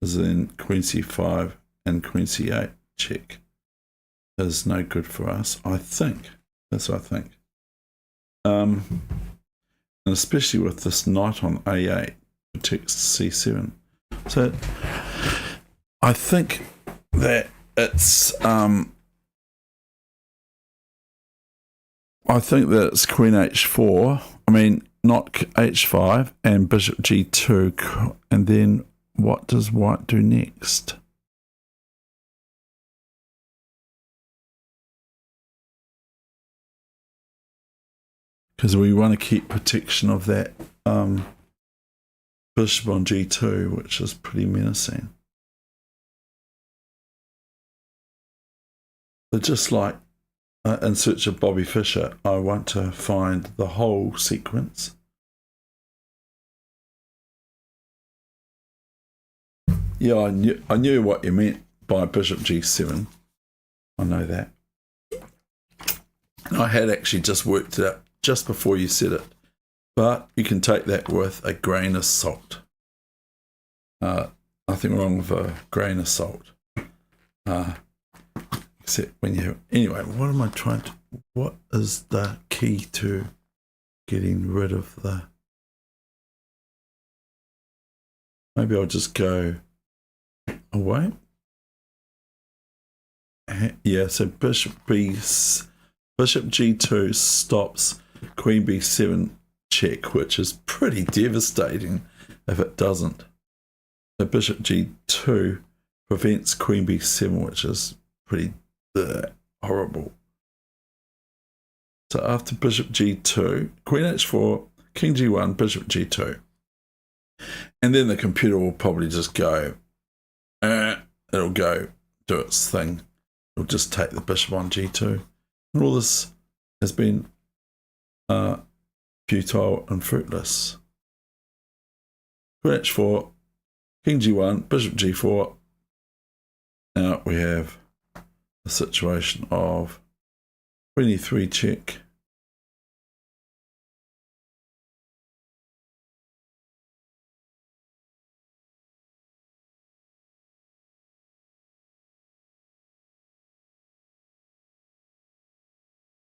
Because then queen c5 and queen c8 check is no good for us, I think. That's what I think. And especially with this knight on a8, protects c7. So I think that it's queen h4, I mean not h5 and bishop g2, and then what does white do next? Because we want to keep protection of that bishop on g2, which is pretty menacing. But just like in search of Bobby Fischer, I want to find the whole sequence. Yeah, I knew what you meant by bishop g7. I know that. I had actually just worked it out just before you said it, but you can take that with a grain of salt. Nothing wrong with a grain of salt. Except when you... Anyway, what am I trying to... What is the key to getting rid of the... Maybe I'll just go away. Yeah, so bishop g2 stops queen b7 check, which is pretty devastating if it doesn't. So bishop g2 prevents queen b7, which is pretty horrible. So after bishop g2, queen h4, king g1, bishop g2. And then the computer will probably just go, it'll go do its thing. It'll just take the bishop on g2. And all this has been futile and fruitless. Queen h4, king g1, bishop g4. Now we have a situation of queen e3 check.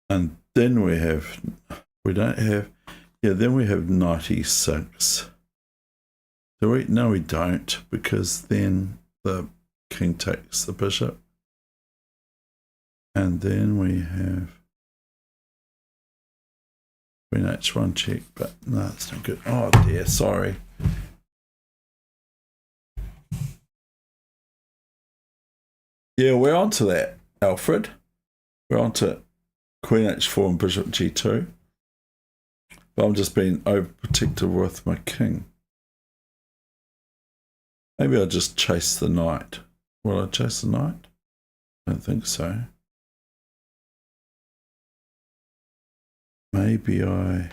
And then we don't have, then we have knight e6. Do we? No, we don't, because then the king takes the bishop. And then we have queen h1 check, but no, it's not good. Oh dear, sorry. Yeah, we're on to that, Alfred. We're on to queen h4 and bishop g2. But I'm just being overprotective with my king. Maybe I'll just chase the knight. Will I chase the knight? I don't think so. Maybe I...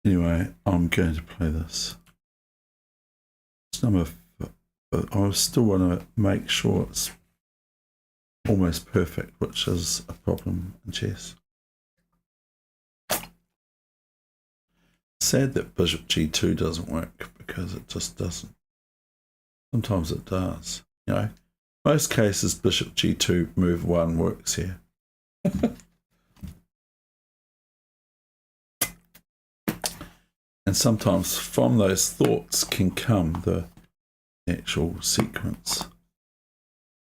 Anyway, I'm going to play this. It's number... But I still want to make sure it's almost perfect, which is a problem in chess. Sad that bishop g2 doesn't work, because it just doesn't. Sometimes it does. You know, most cases bishop g2 move 1 works here. And sometimes from those thoughts can come the actual sequence.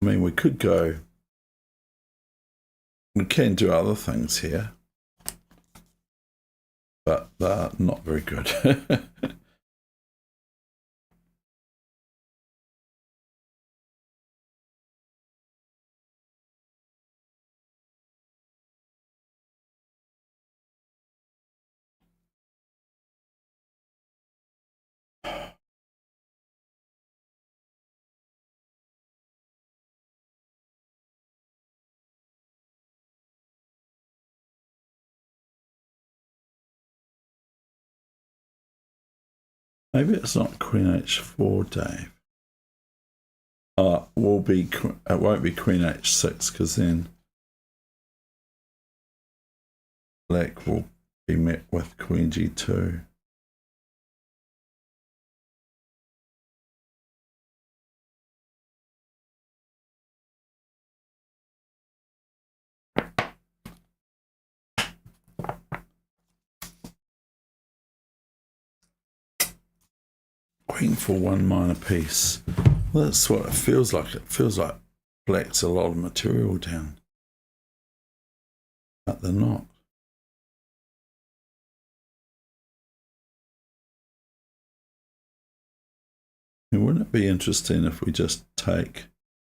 I mean, we could go, we can do other things here, but they're not very good. Maybe it's not queen h4, Dave. It won't be queen h6, because then black will be met with queen g2. Queen for 1 minor piece. Well, that's what it feels like. It feels like black's a lot of material down, but they're not. And wouldn't it be interesting if we just take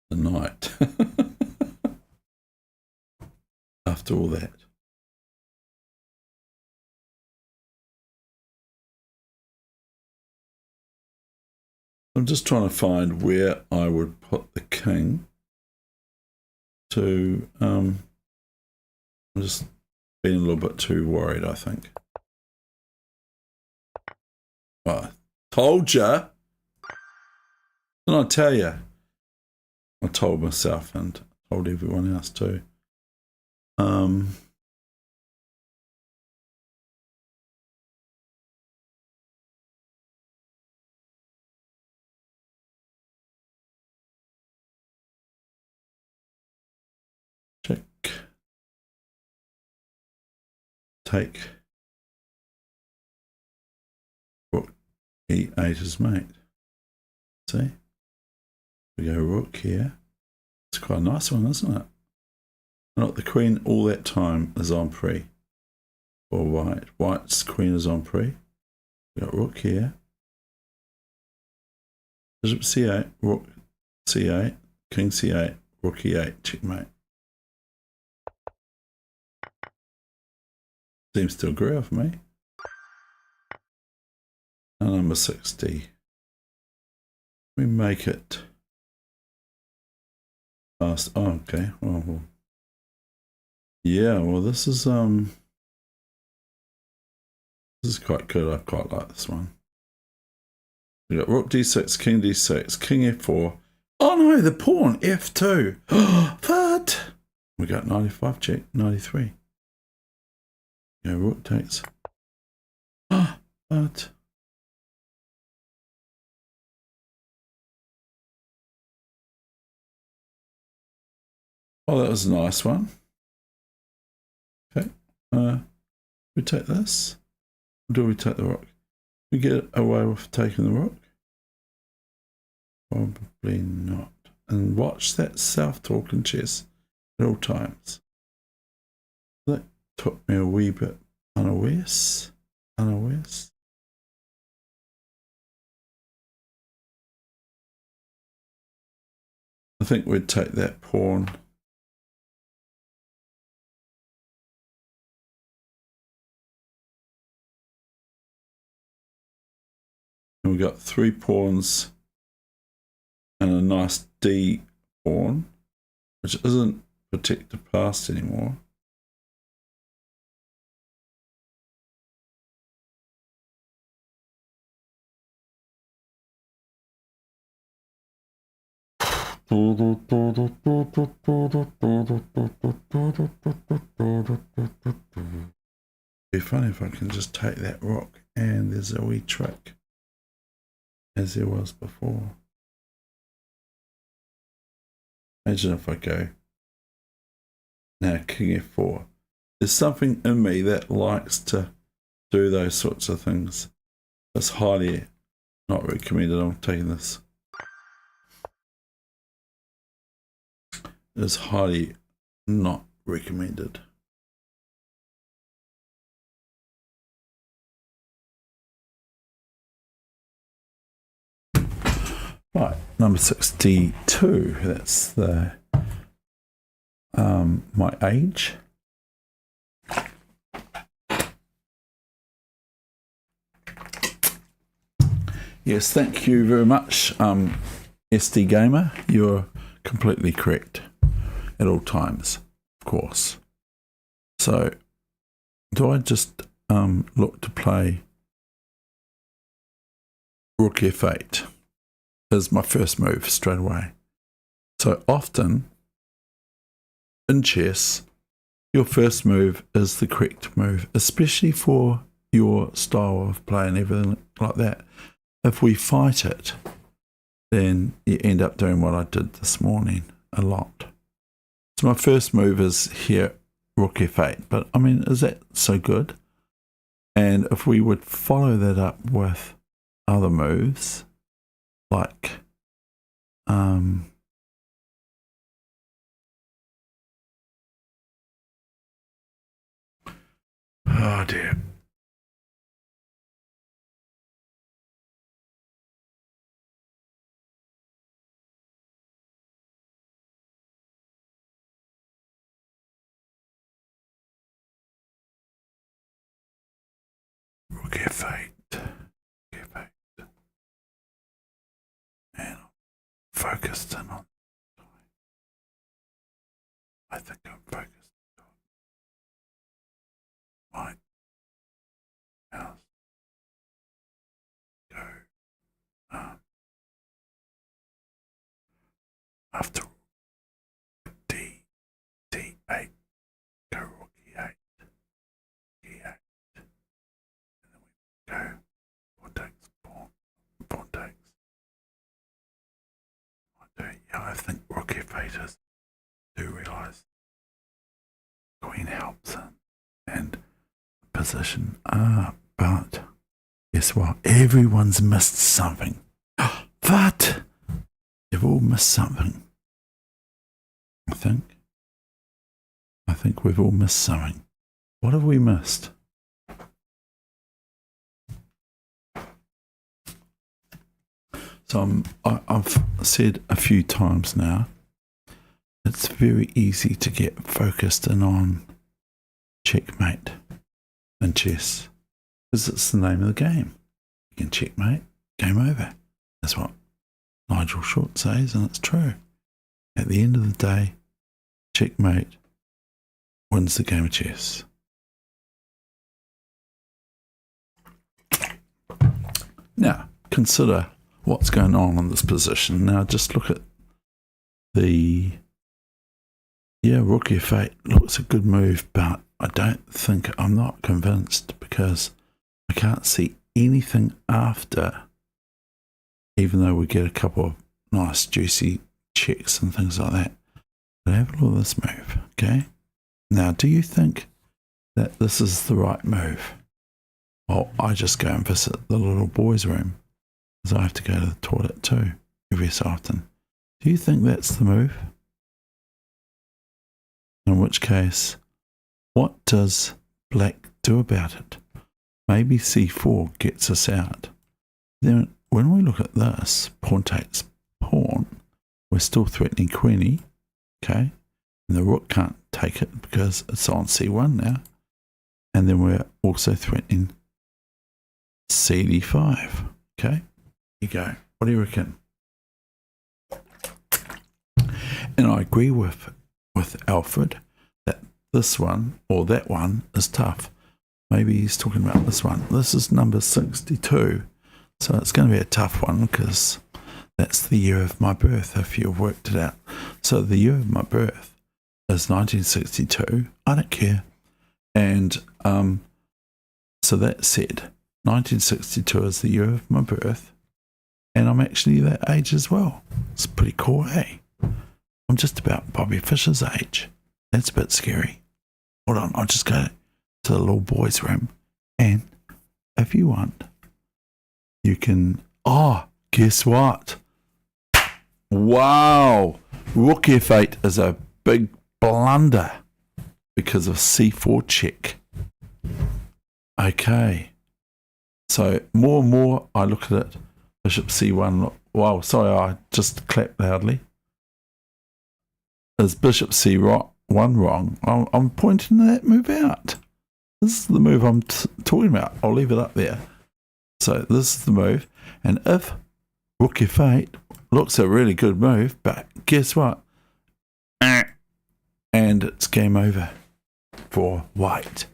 the knight after all that? I'm just trying to find where I would put the king to, I'm just being a little bit too worried, I think. Well, I told ya. Didn't I tell you? I told myself and told everyone else too. Check. Take. Rook e8 is mate. See? We go rook here. It's quite a nice one, isn't it? Not the queen all that time is on pre. Or white. White's queen is on pre. We got rook here. Bishop c8, rook c8, king c8, rook e8, checkmate. Seems to agree with me. And number 60. We make it fast. Oh, okay. Well, yeah, well this is quite good. I quite like this one. We got rook d6, king d6, king f4. Oh no, the pawn f2. What? We got 95 check, 93. Yeah, rook takes. But oh, that was a nice one. Okay. We take this. Or do we take the rook? We get away with taking the rook? Probably not. and watch that self-talk in chess at all times. That took me a wee bit unawares. I think we'd take that pawn. And we've got 3 pawns and a nice D pawn, which isn't protected past anymore. Be funny if I can just take that rook, and there's a wee trick, as there was before. Imagine if I go now king f4. There's something in me that likes to do those sorts of things. It's highly not recommended. I'm taking this. It's highly not recommended. Right, number 62. That's the my age. Yes, thank you very much, SD Gamer. You're completely correct at all times, of course. So, do I just look to play Rook F8 as my first move straight away? So often in chess, your first move is the correct move, especially for your style of play and everything like that. If we fight it, then you end up doing what I did this morning a lot. So my first move is here, Rook F8, but I mean, is that so good? And if we would follow that up with other moves, like oh dear. Rook F8. And I'm focused in on. I think I'm focused on my mouse. Go after D, D8, go Rook E8, E8, and then we go pawn takes, pawn takes. I think Rook F8 is. Do realise Queen helps and position. But guess what? Everyone's missed something. What? You've all missed something. I think we've all missed something. What have we missed? So I've said a few times now, it's very easy to get focused in on checkmate in chess, because it's the name of the game. You can checkmate, game over. That's what Nigel Short says, and it's true. At the end of the day, checkmate wins the game of chess. Now, consider what's going on in this position. Now, just look at the... Yeah, Rook F8 looks a good move, but I'm not convinced, because I can't see anything after, even though we get a couple of nice juicy checks and things like that. But have a look at this move, okay? Now, do you think that this is the right move? Well, I just go and visit the little boys' room, because I have to go to the toilet too every so often. Do you think that's the move? In which case, what does black do about it? Maybe c4 gets us out. Then when we look at this, pawn takes pawn, we're still threatening queenie, okay? And the rook can't take it because it's on c1 now. And then we're also threatening cd5, okay? Here you go. What do you reckon? And I agree with Alfred that this one or that one is tough. Maybe he's talking about this one. This is number 62. So it's going to be a tough one because that's the year of my birth, if you've worked it out. So the year of my birth is 1962. I don't care. And so that said, 1962 is the year of my birth. And I'm actually that age as well. It's pretty cool, eh? I'm just about Bobby Fischer's age. That's a bit scary. Hold on, I'll just go to the little boys' room. And if you want, you can... Oh, guess what? Wow! Rook f8 is a big blunder because of c4 check. Okay. So more and more I look at it. Bishop c1. Wow, sorry, I just clapped loudly. Is bishop c1 wrong? I'm pointing that move out. This is the move I'm talking about. I'll leave it up there. So this is the move. And if rook f8 looks a really good move, but guess what? And it's game over for white.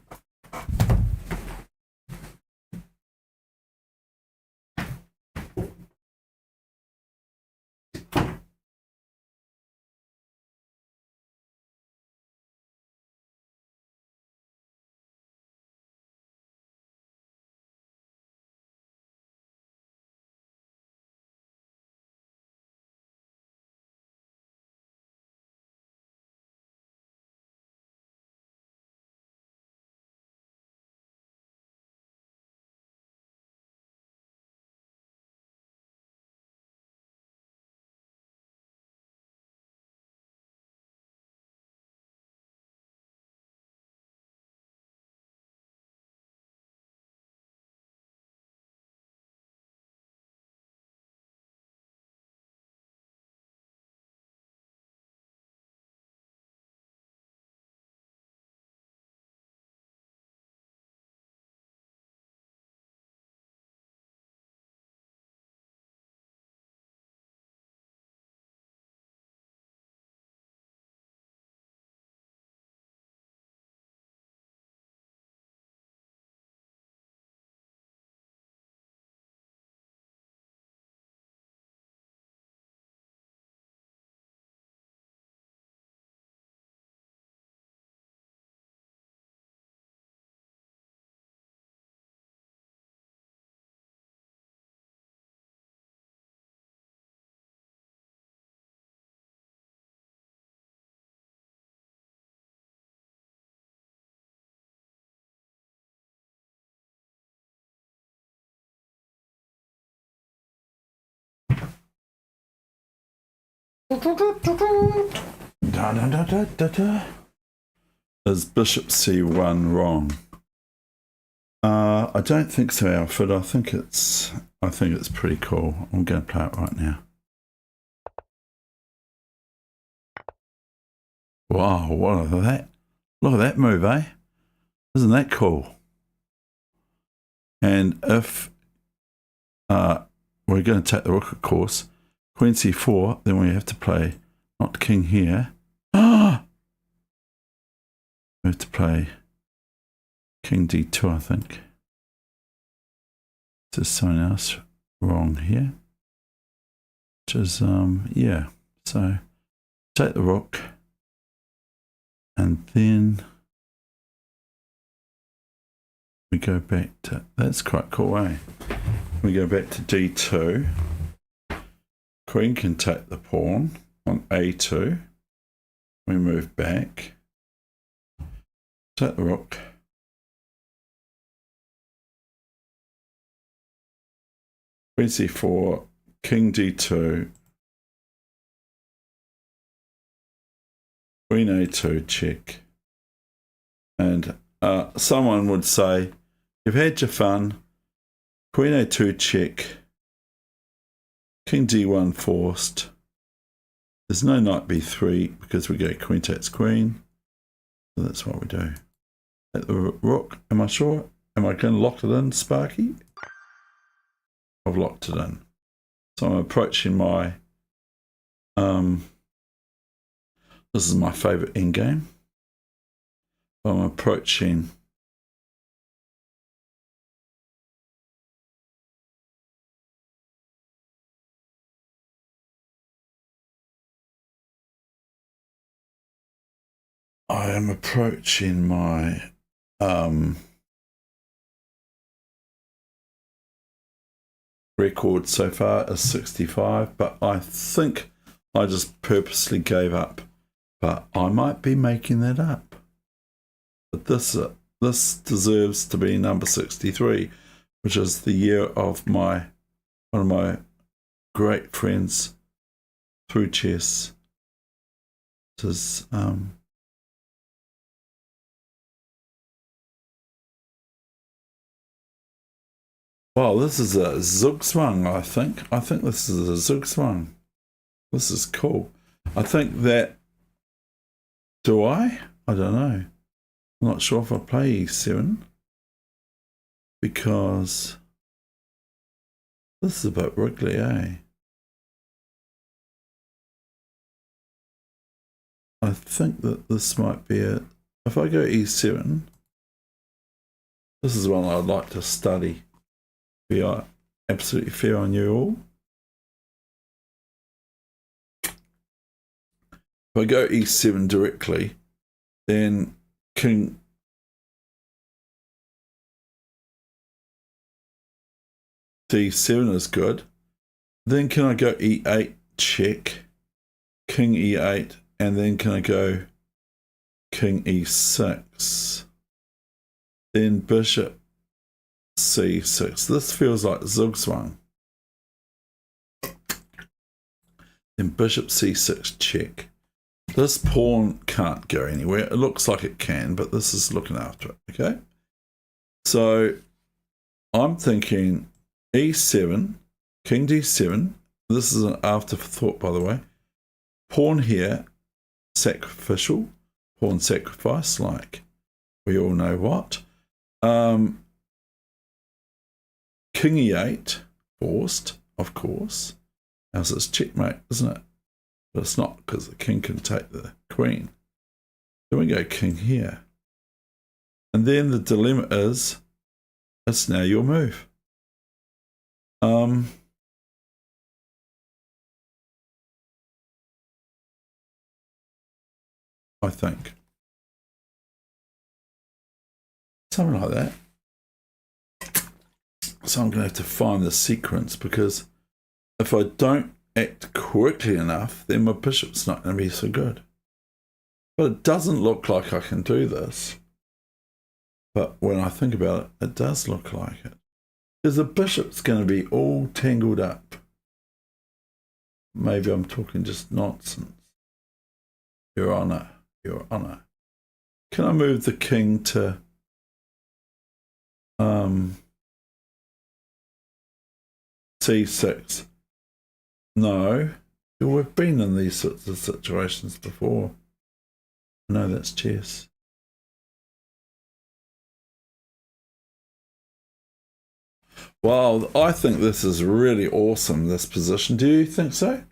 Is bishop c1 wrong? I don't think so, Alfred. I think it's pretty cool. I'm going to play it right now. Wow, what is that? Look at that move, eh? Isn't that cool? And if we're going to take the rook, of course, queen c4, then we have to play not king here. Ah! We have to play king d2, I think. There's something else wrong here. Which is, yeah. So, take the rook. And then we go back to, that's quite cool, eh? We go back to d2. Queen can take the pawn on a2. We move back. Take the rook. Queen c4, king d2. Queen A2 check. And someone would say, you've had your fun. Queen A2 check. King D1 forced. There's no knight B3 because we go queen takes queen. So that's what we do. At the rook, am I sure? Am I going to lock it in, Sparky? I've locked it in. So I'm approaching my, this is my favorite endgame. I'm approaching my record so far is 65, but I think I just purposely gave up. But I might be making that up. But this deserves to be number 63, which is the year of one of my great friends through chess. This is wow, this is a Zugzwang, I think. I think this is a Zugzwang. This is cool. I think that... Do I? I don't know. I'm not sure if I play E7. Because... This is a bit wriggly, eh? I think that this might be it. If I go E7... This is one I'd like to study. Be absolutely fair on you all. If I go E7 directly, then King D7 is good. Then can I go E8 check, King E8, and then can I go King E6? Then Bishop C6. This feels like Zugzwang. Then Bishop C6 check. This pawn can't go anywhere. It looks like it can, but this is looking after it, okay? So I'm thinking E7, King D7. This is an afterthought, by the way. Pawn here, sacrificial. Pawn sacrifice, like we all know what. King E8, forced, of course. As it's checkmate, isn't it? But it's not, because the king can take the queen. Then we go king here. And then the dilemma is, it's now your move. I think. Something like that. So I'm going to have to find the sequence, because if I don't act quickly enough, then my bishop's not going to be so good. But it doesn't look like I can do this. But when I think about it, it does look like it. Because the bishop's going to be all tangled up. Maybe I'm talking just nonsense. Your Honour, Your Honour. Can I move the king to... C6? No. We've been in these sorts of situations before. No, that's chess. Wow, I think this is really awesome, this position. Do you think so?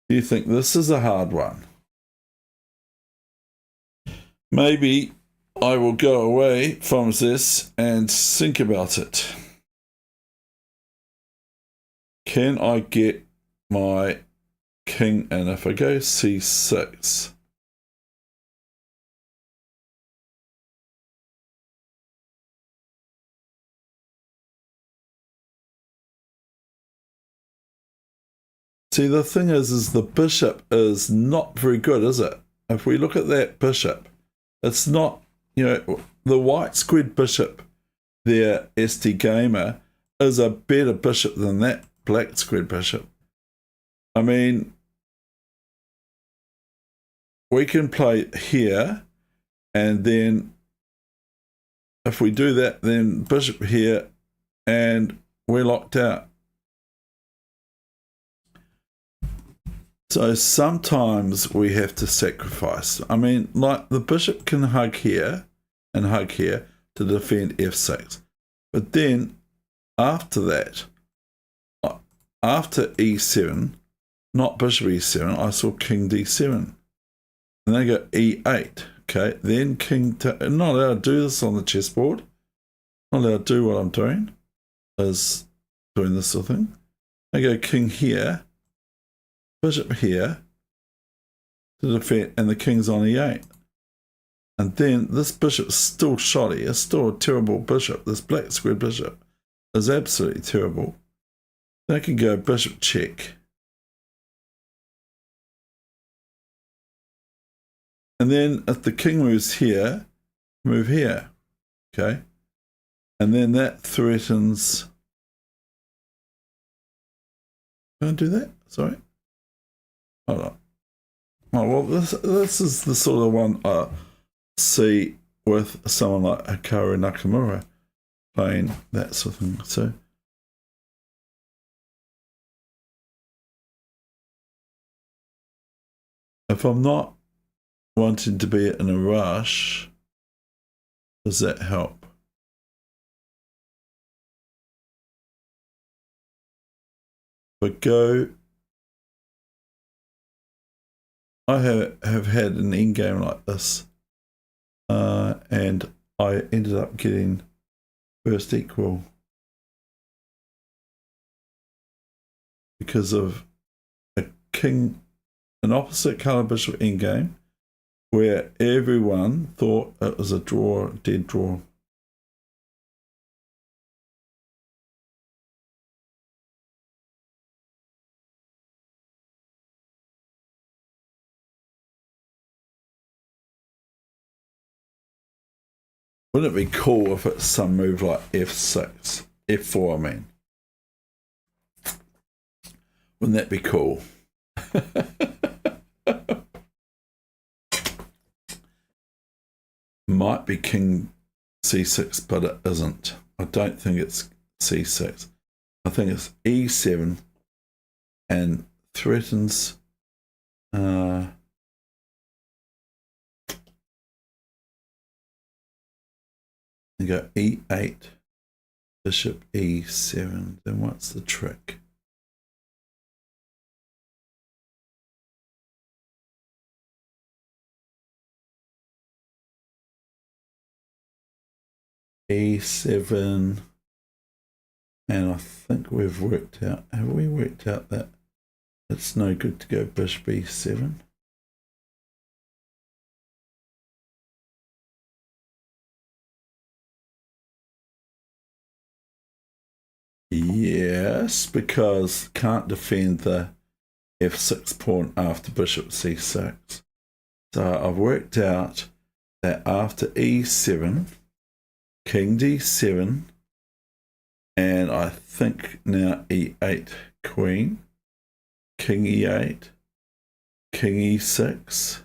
Do you think this is a hard one? Maybe I will go away from this and think about it. Can I get my king in if I go C6? See, the thing is the bishop is not very good, is it? If we look at that bishop, it's not, you know, the white squared bishop there, ST Gamer, is a better bishop than that black squared bishop. I mean, we can play here, and then if we do that, then bishop here, and we're locked out. So sometimes we have to sacrifice. I mean, like the bishop can hug here and hug here to defend f6. But then after that, after e7, not bishop e7, I saw king d7. And they go e8. Okay, then king, I'm not allowed to do this on the chessboard. Not allowed to do what I'm doing, is doing this sort of thing. They go king here, bishop here to defend, and the king's on e8. And then this bishop's still shoddy. It's still a terrible bishop. This black square bishop is absolutely terrible. They can go bishop check. And then if the king moves here, move here. Okay. And then that threatens. Can I do that? Sorry. Hold on. Oh, well, this is the sort of one I see with someone like Hikaru Nakamura playing that sort of thing. So if I'm not wanting to be in a rush, does that help? But go. I have had an endgame like this, and I ended up getting first equal because of a king, an opposite colour bishop endgame, where everyone thought it was a draw, dead draw. Wouldn't it be cool if it's some move like f6, f4 I mean? Wouldn't that be cool? Might be king c6, but it isn't. I don't think it's c6. I think it's e7 and threatens and go e8, bishop e7. Then what's the trick? e7, and I think we've worked out, have we worked out that it's no good to go bishop e7? Yes, because can't defend the f6 pawn after bishop c6. So I've worked out that after e7, king d7, and I think now e8 queen, king e8, king e6.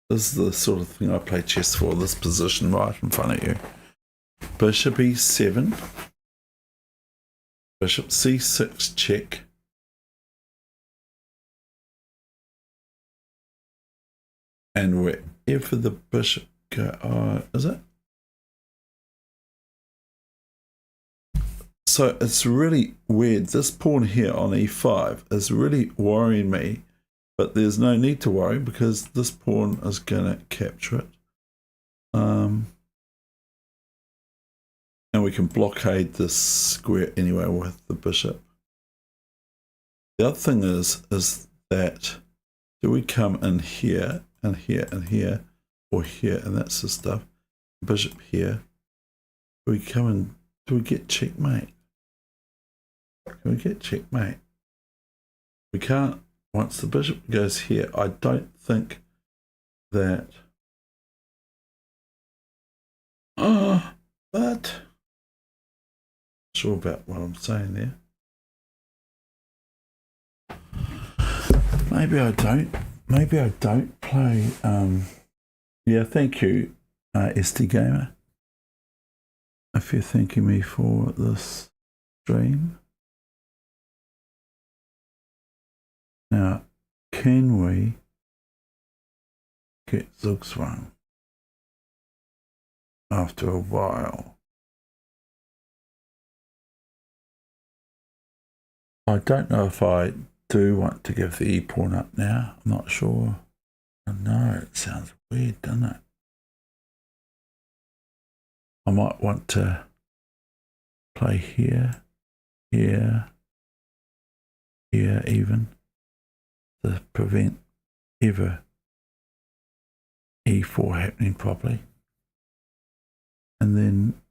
This is the sort of thing I play chess for, this position right in front of you. Bishop e7, bishop c6 check, and wherever the bishop go, is it? So it's really weird. This pawn here on e5 is really worrying me, but there's no need to worry because this pawn is going to capture it. And we can blockade this square anyway with the bishop. The other thing is that do we come in here and here and here, or here, and that's the stuff. Bishop here. Do we come in? Do we get checkmate? Can we get checkmate? We can't. Once the bishop goes here, I don't think that. But sure about what I'm saying there. Maybe I don't, maybe I don't play. Yeah, thank you, SD Gamer, if you're thanking me for this stream. Now, can we get Zugzwang after a while? I don't know if I do want to give the e-pawn up now. I'm not sure. No, it sounds weird, doesn't it? I might want to play here, here, here even, to prevent ever e4 happening properly. And then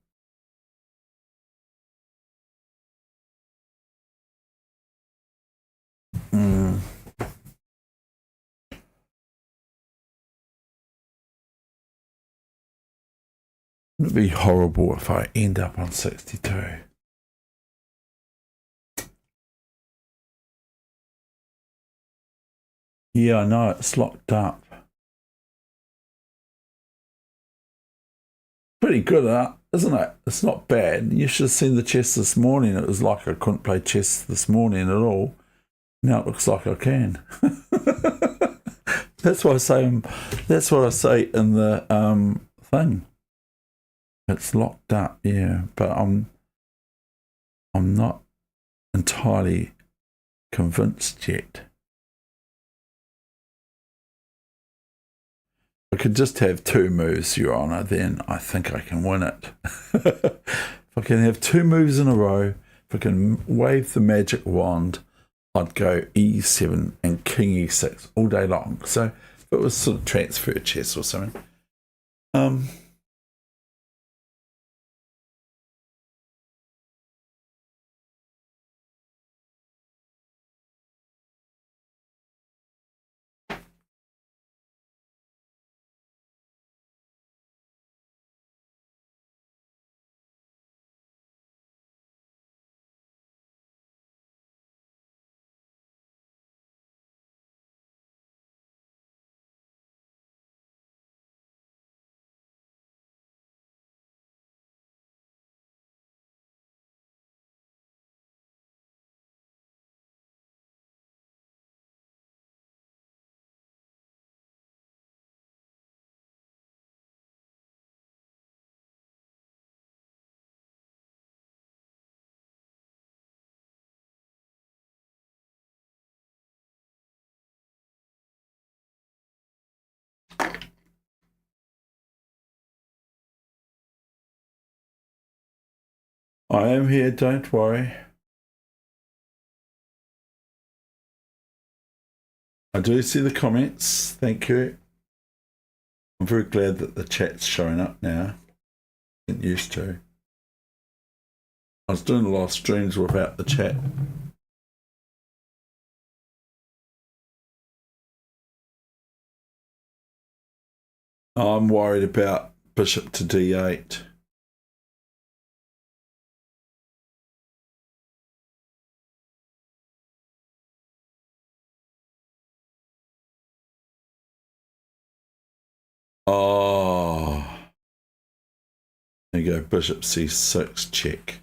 it'd be horrible if I end up on 62. Yeah, I know, it's locked up. Pretty good, isn't it? It's not bad. You should have seen the chess this morning. It was like I couldn't play chess this morning at all. Now it looks like I can. That's what I say. That's what I say in the thing. It's locked up, yeah. But I'm not entirely convinced yet. I could just have 2 moves, Your Honour, then I think I can win it. If I can have 2 moves in a row, if I can wave the magic wand, I'd go e7 and king e6 all day long. So if it was sort of transfer chess or something. I am here, don't worry. I do see the comments, thank you. I'm very glad that the chat's showing up now. Get used to. I was doing a lot of streams without the chat. I'm worried about bishop to d8. Oh, there you go, bishop c6 check.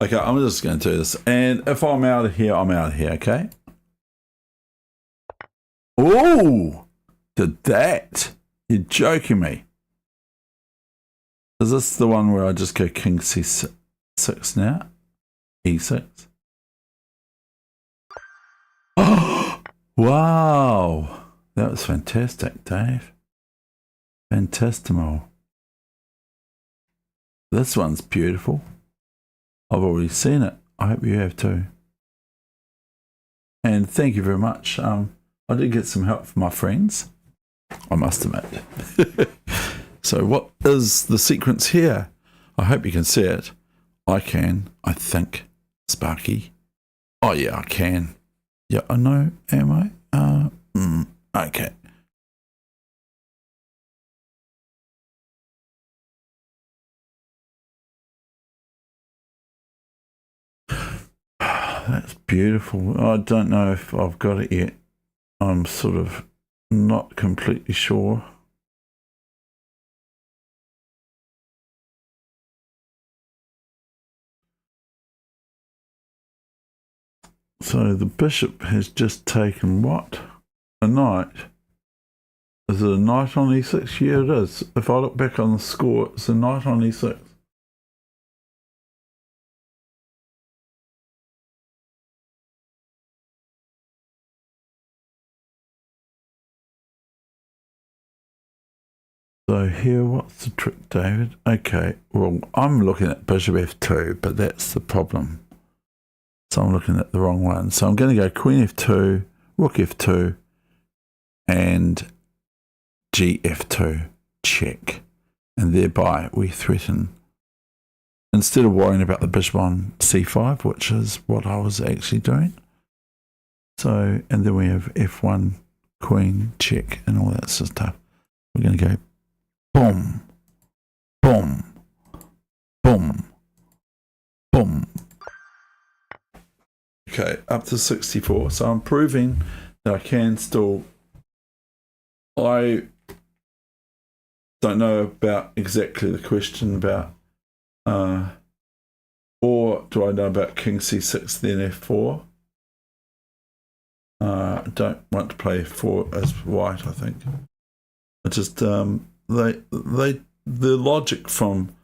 Okay, I'm just going to do this, and if I'm out of here, I'm out of here. Okay. Oh, did that? You're joking me. Is this the one where I just go king c6 now? e6. Oh, wow, that was fantastic, Dave. Fantastimo. This one's beautiful. I've already seen it. I hope you have too. And thank you very much. I did get some help from my friends, I must admit. So what is the sequence here? I hope you can see it. I can, I think. Sparky. Oh yeah, I can. Yeah, I know. Am I? Okay. That's beautiful. I don't know if I've got it yet. I'm sort of not completely sure. So the bishop has just taken what? A knight. Is it a knight on e6? Yeah, it is. If I look back on the score, it's a knight on e6. So here, what's the trick, David? Okay, well, I'm looking at bishop f2, but that's the problem. So I'm looking at the wrong one. So I'm going to go queen f2, rook f2, and gf2, check. And thereby we threaten, instead of worrying about the bishop on c5, which is what I was actually doing. So, and then we have f1, queen, check, and all that sort of stuff. We're going to go boom, boom, boom, boom. Okay, up to 64. So I'm proving that I can still. I don't know about exactly the question about, or do I know about king c6 then f4? I don't want to play f4 as white. I think it just the logic from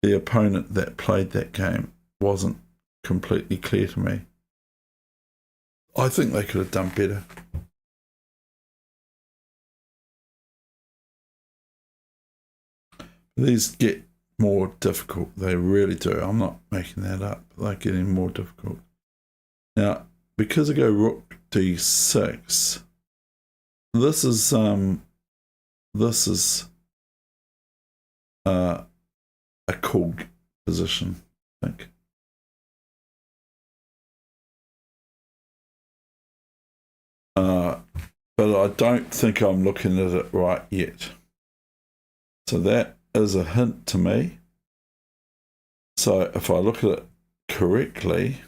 the opponent that played that game wasn't completely clear to me. I think they could have done better. These get more difficult. They really do. I'm not making that up. They're getting more difficult. Now, because I go rook d6, this is a cool position, I think. But I don't think I'm looking at it right yet. So that is a hint to me. So if I look at it correctly,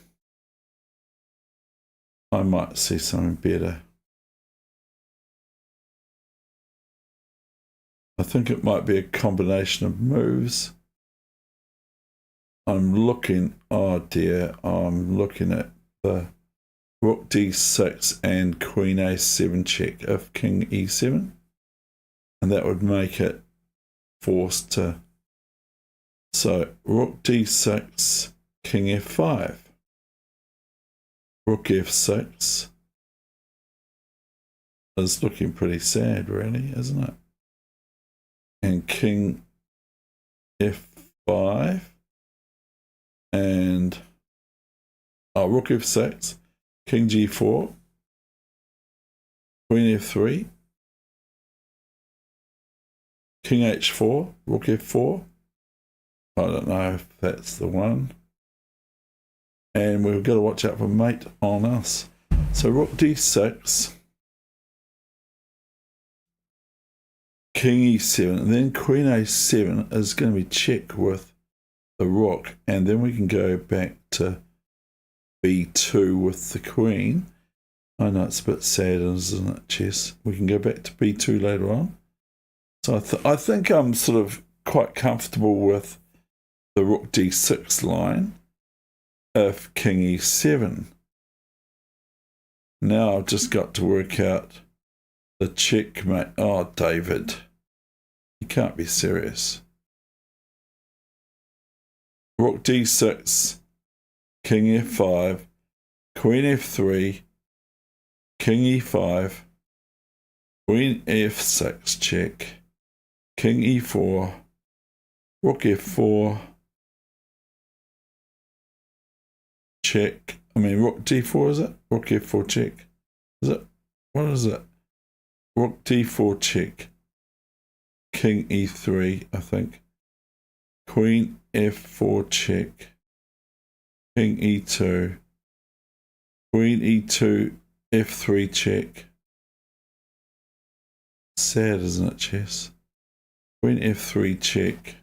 I might see something better. I think it might be a combination of moves. I'm looking, oh dear, I'm looking at the rook d6 and queen a7 check if king e7. And that would make it forced to. So rook d6, king f5. Rook f6 is looking pretty sad, really, isn't it? And king f5 and rook f6, king g4, queen f3, king h4, rook f4. I don't know if that's the one. And we've got to watch out for mate on us. So rook d6, king e7, and then queen a7 is going to be check with the rook, and then we can go back to b2 with the queen. I know it's a bit sad, isn't it, chess? We can go back to b2 later on. So I think I'm sort of quite comfortable with the rook d6 line if king e7. Now I've just got to work out the checkmate. Oh, David, you can't be serious. Rook d6, king f5, queen f3, king e5, queen f6 check, king e4, rook f4, check. I mean, rook d4, is it? Rook f4 check. Is it? What is it? Rook d4 check. King e3, I think. Queen f4 check. King e2. Queen e2, f3 check. Sad, isn't it, chess? Queen f3 check.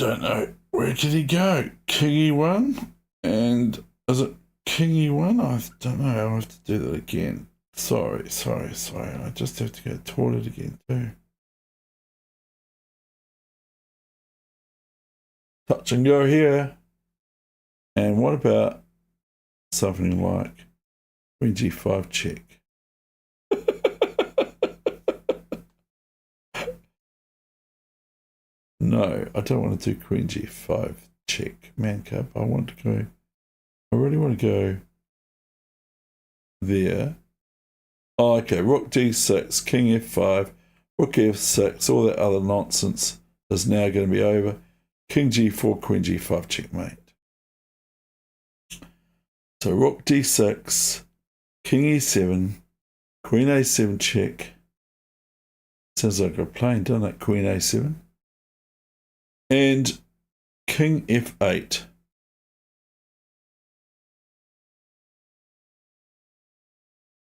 don't know. Where did he go? King E1? And is it King E1? I don't know. I'll have to do that again. Sorry. I just have to go to the toilet again too. Touch and go here. And what about something like Queen G5 check? No, I don't want to do Queen G5 check, man cub. I really want to go there. Oh, okay, Rook D6, King F5, Rook F6, all that other nonsense is now going to be over. King G4, Queen G5 checkmate. So Rook D6, King E7, Queen A7 check. Sounds like a plane, doesn't it? Queen A7. And King F8.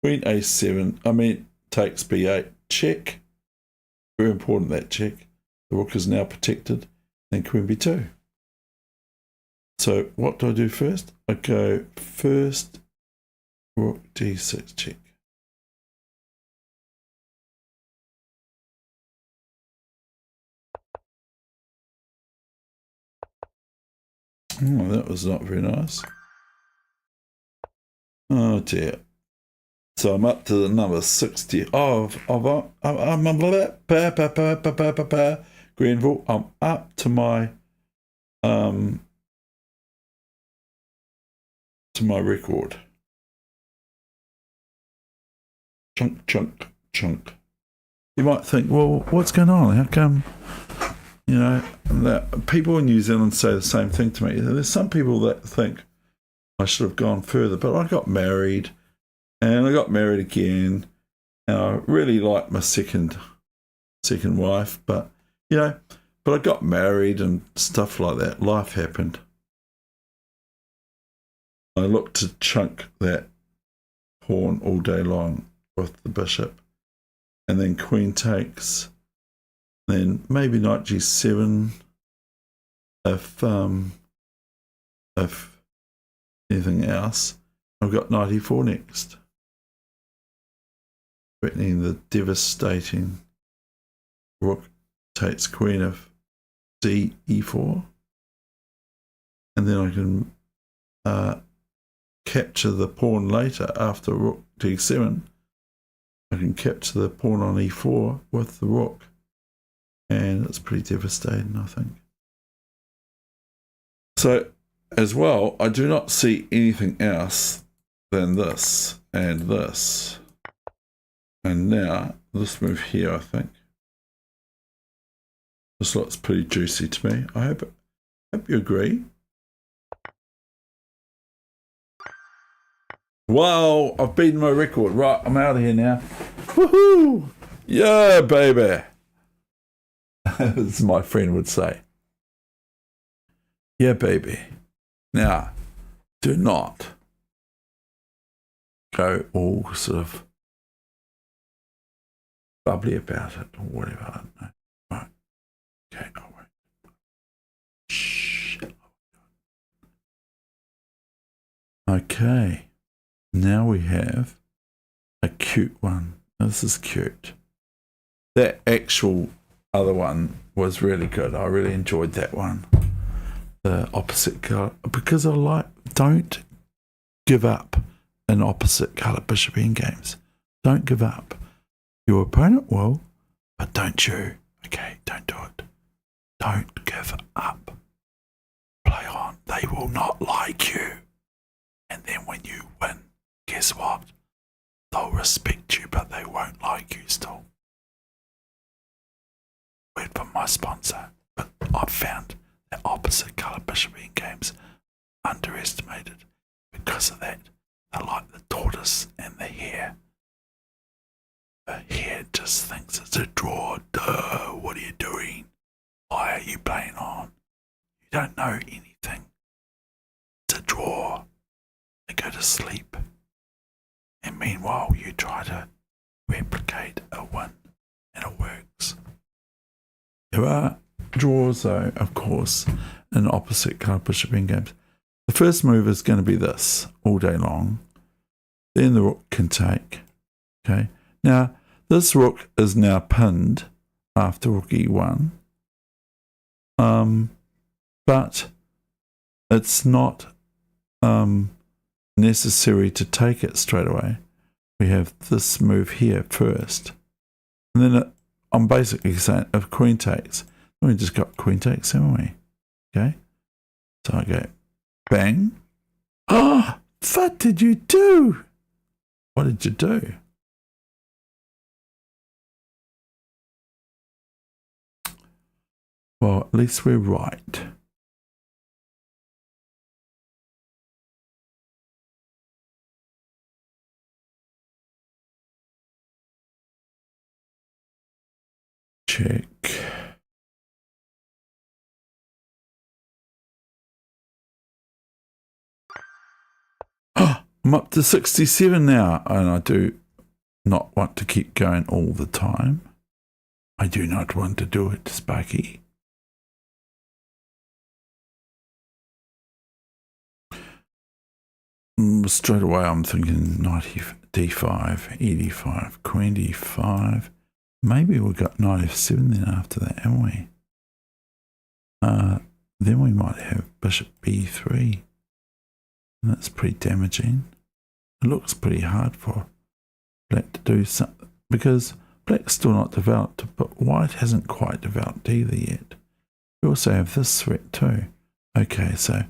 Queen A7, takes B8, check. Very important, that check. The rook is now protected. Then Queen B2. So what do I do first? I go first, Rook D6 check. Oh, that was not very nice. Oh dear. So I'm up to the number 60 Grenville. I'm up to my record. Chunk. You might think, well, what's going on? How come, that people in New Zealand say the same thing to me. There's some people that think I should have gone further, but I got married, and I got married again, and I really like my second wife, but I got married and stuff like that. Life happened. I looked to chunk that pawn all day long with the bishop, and then queen takes, then maybe knight G7 if anything else. I've got knight E4 next, threatening the devastating rook takes queen of D E4, and then I can capture the pawn later after rook D7. I can capture the pawn on E4 with the rook, and it's pretty devastating, I think. So as well, I do not see anything else than this and this, and now this move here. I think this looks pretty juicy to me. I hope you agree. Wow, I've beaten my record. Right, I'm out of here now. Woohoo! Yeah, baby. As my friend would say. Yeah, baby. Now, do not go all sort of bubbly about it or whatever. I don't know. Right. Okay, I'll wait. Shh. Okay. Now we have a cute one. Now this is cute. That actual other one was really good. I really enjoyed that one. The opposite colour, because don't give up an opposite colour bishop in games. Don't give up. Your opponent will, but don't you. Okay, don't do it. Don't give up. Play on. They will not like you. And then when you win, guess what? They'll respect you, but they won't like you still. Word from my sponsor. But I've found the opposite colour bishop in games underestimated. Because of that, they're like the tortoise and the hare. The hare just thinks it's a draw. Duh, what are you doing? Why are you playing on? You don't know anything. It's a draw. They go to sleep. And meanwhile, you try to replicate a win, and it works. There are draws, though, of course, in opposite colour bishop endgames. The first move is going to be this all day long. Then the rook can take. Okay. Now, this rook is now pinned after rook e1. But it's not necessary to take it straight away. We have this move here first. And then I'm basically saying if queen takes, we just got queen takes, haven't we? Okay. So I go bang. Oh, what did you do? What did you do? Well, at least we're right. Check. Oh, I'm up to 67 now, and I do not want to keep going all the time. I do not want to do it, Sparky. Straight away, I'm thinking knight d5, e5, queen d5. Maybe we got knight f7 then after that, haven't we? Then we might have bishop b3. And that's pretty damaging. It looks pretty hard for black to do something because black's still not developed, but white hasn't quite developed either yet. We also have this threat too. Okay, so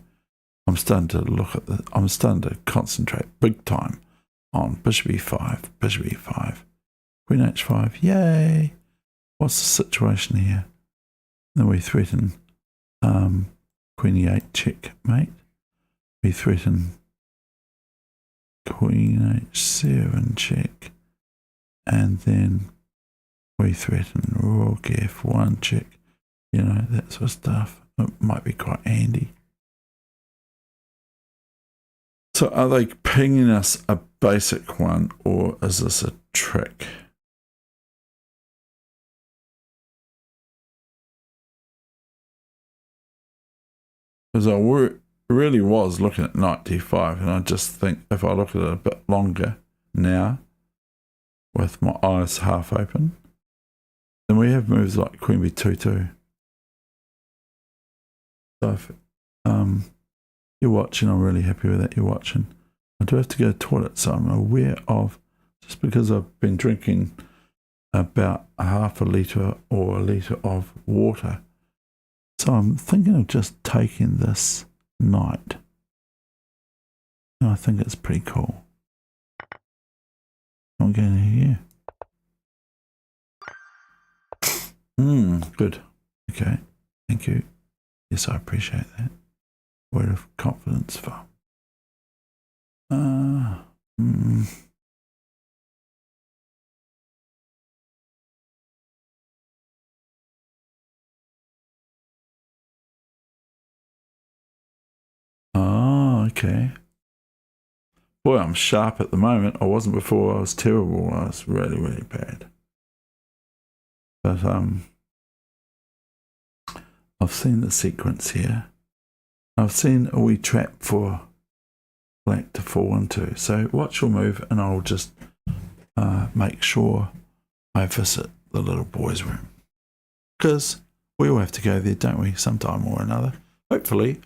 I'm starting to concentrate big time on bishop e5, queen h5, yay! What's the situation here? Then we threaten queen e8 checkmate. We threaten queen h7 check. And then we threaten rook f1 check. You know, that sort of stuff. It might be quite handy. So are they pinging us a basic one, or is this a trick? Because I really was looking at knight d5, and I just think if I look at it a bit longer now, with my eyes half open, then we have moves like queen b2 too. So if you're watching, I'm really happy with that you're watching. I do have to go to the toilet, so I'm aware of, just because I've been drinking about half a litre or a litre of water. So I'm thinking of just taking this knight. And I think it's pretty cool. I'm going here. Good. Okay. Thank you. Yes, I appreciate that. Word of confidence for. Oh, okay. Boy, I'm sharp at the moment. I wasn't before. I was terrible. I was really, really bad. But I've seen the sequence here. I've seen a wee trap for black to fall into. So watch your move, and I'll just make sure I visit the little boy's room. Because we all have to go there, don't we, sometime or another. Hopefully.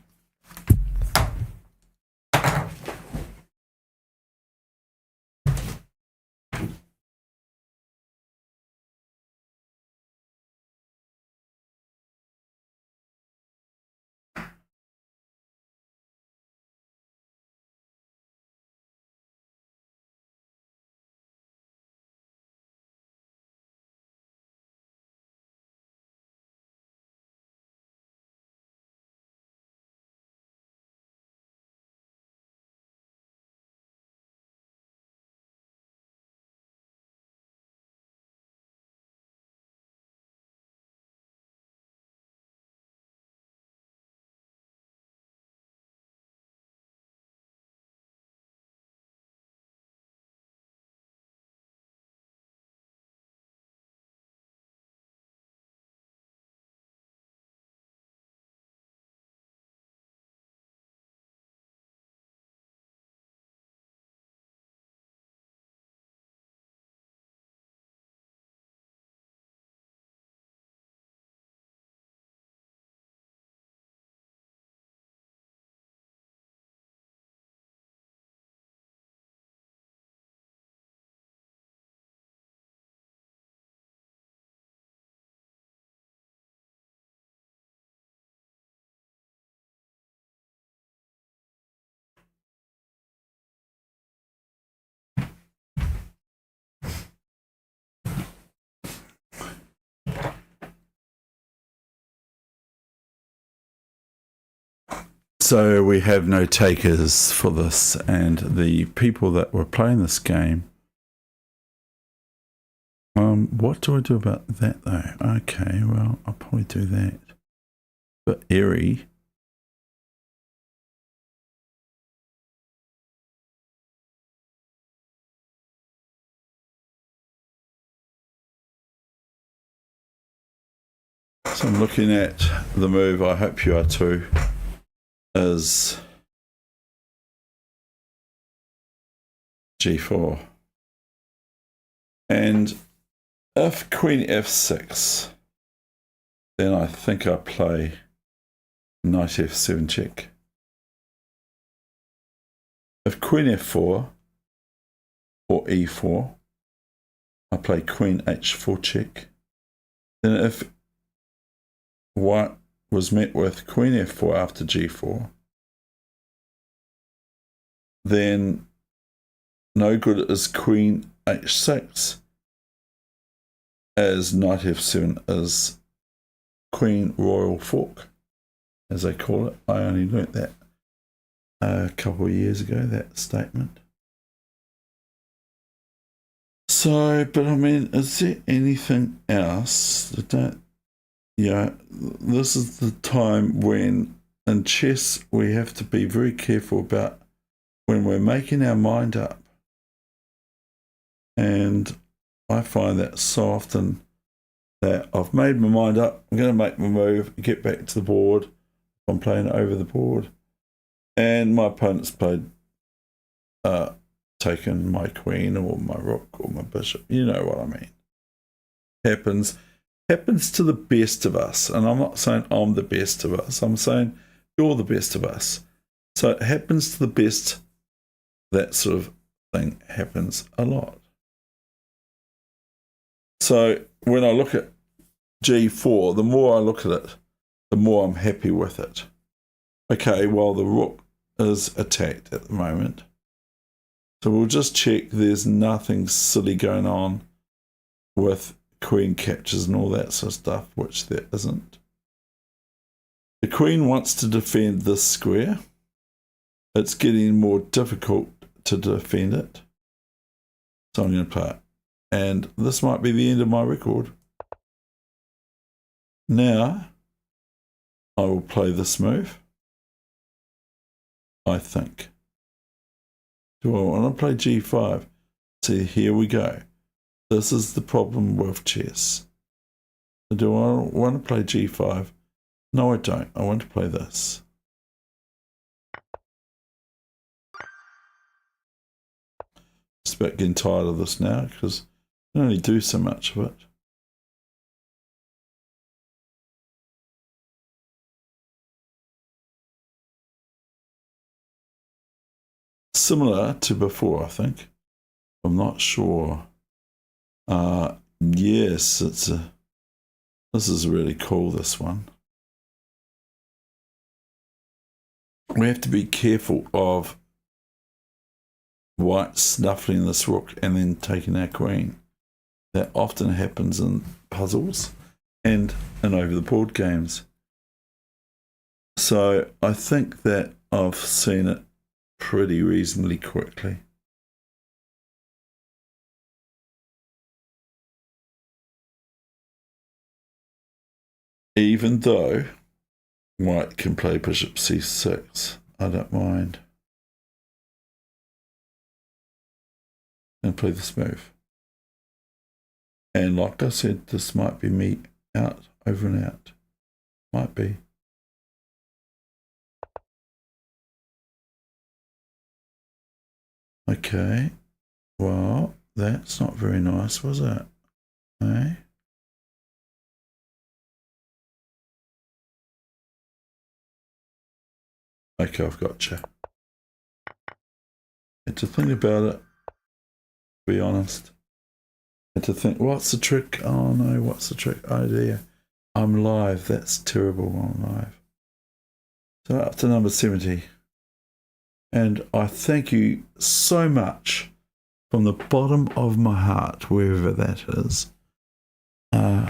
So we have no takers for this, and the people that were playing this game. What do I do about that though? Okay, well, I'll probably do that. But eerie. So I'm looking at the move, I hope you are too, is G4. And if Queen F6, then I think I play Knight F7 check. If Queen F4 or E4, I play Queen H4 check. Then if White was met with Queen F4 after G4, then no good is Queen H6, as Knight F7 is Queen Royal Fork, as they call it. I only learnt that a couple of years ago, that statement. So, but I mean, is there anything else that this is the time when in chess we have to be very careful about when we're making our mind up. And I find that so often that I've made my mind up, I'm going to make my move, get back to the board, I'm playing over the board, and my opponent's played, taken my queen or my rook or my bishop, you know what I mean. Happens to the best of us, and I'm not saying I'm the best of us, I'm saying you're the best of us. So it happens to the best, that sort of thing happens a lot. So when I look at G4, the more I look at it, the more I'm happy with it. Okay, well, the rook is attacked at the moment. So we'll just check there's nothing silly going on with queen captures and all that sort of stuff, which there isn't. The queen wants to defend this square. It's getting more difficult to defend it. So I'm going to play it. And this might be the end of my record. Now, I will play this move, I think. Do I want to play G5? See, here we go. This is the problem with chess. Do I want to play G5? No, I don't. I want to play this. Just about getting tired of this now because I can only do so much of it. Similar to before, I think. I'm not sure. Yes, this is really cool, this one. We have to be careful of white snuffling this rook and then taking our queen. That often happens in puzzles and over the board games. So I think that I've seen it pretty reasonably quickly. Even though white can play bishop c6, I don't mind. And play this move. And like I said, this might be me out, over and out. Might be. Okay. Well, that's not very nice, was it? Eh? Okay, I've got you. Had to think about it, to be honest. Had to think, what's the trick? Oh no, what's the trick? Oh dear. I'm live. That's terrible. I'm live. So up to number 70. And I thank you so much from the bottom of my heart, wherever that is.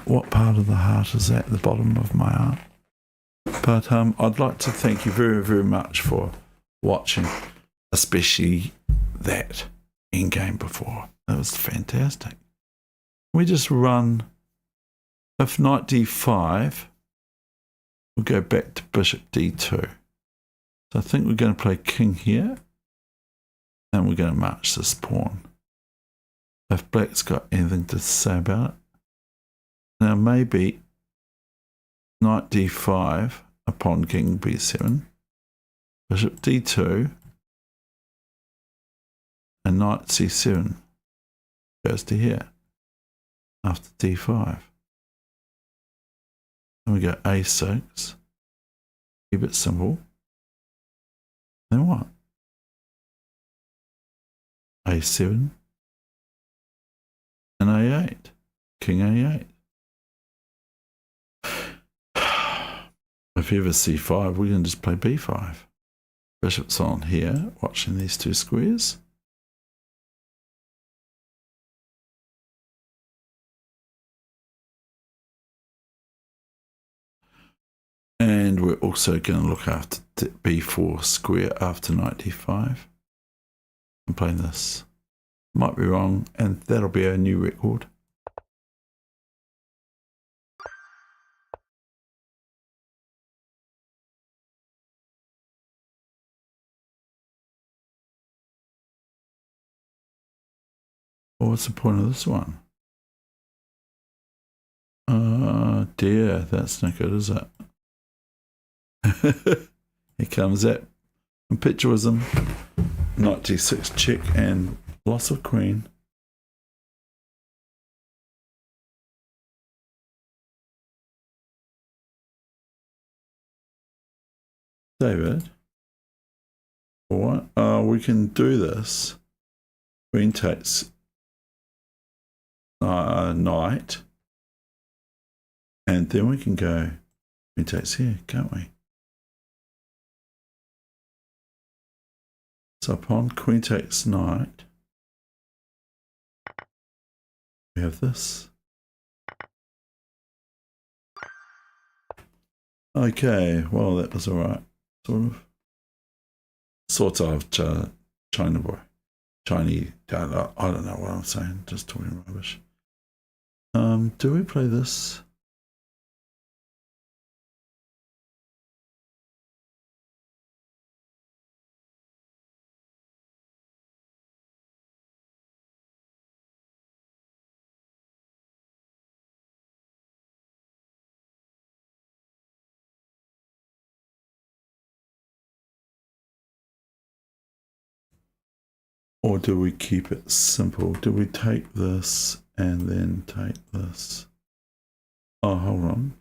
What part of the heart is that? The bottom of my heart? But I'd like to thank you very, very much for watching, especially that in-game before. That was fantastic. We just run, if knight d5, we'll go back to bishop d2. So I think we're going to play king here, and we're going to march this pawn. If black's got anything to say about it. Now maybe knight d5 upon king b7, bishop d2, and knight c7 goes to here after d5. Then we go a6, keep it simple. Then what? a7 and a8, king a8. If you ever c5, we can just play b5. Bishop's on here, watching these two squares. And we're also going to look after b4 square after knight d5. I'm playing this. Might be wrong, and that'll be our new record. Well, what's the point of this one? Oh dear, that's not good, is it? Here comes that impetuism. Knight d6 check and loss of queen. David, what? We can do this. Queen takes knight, and then we can go. Queen takes here, can't we? So upon queen takes knight, we have this. Okay, well that was alright, sort of China boy, Chinese. I don't know what I'm saying. Just talking rubbish. Do we play this? Or do we keep it simple? Do we take this and then take this? Oh, hold on.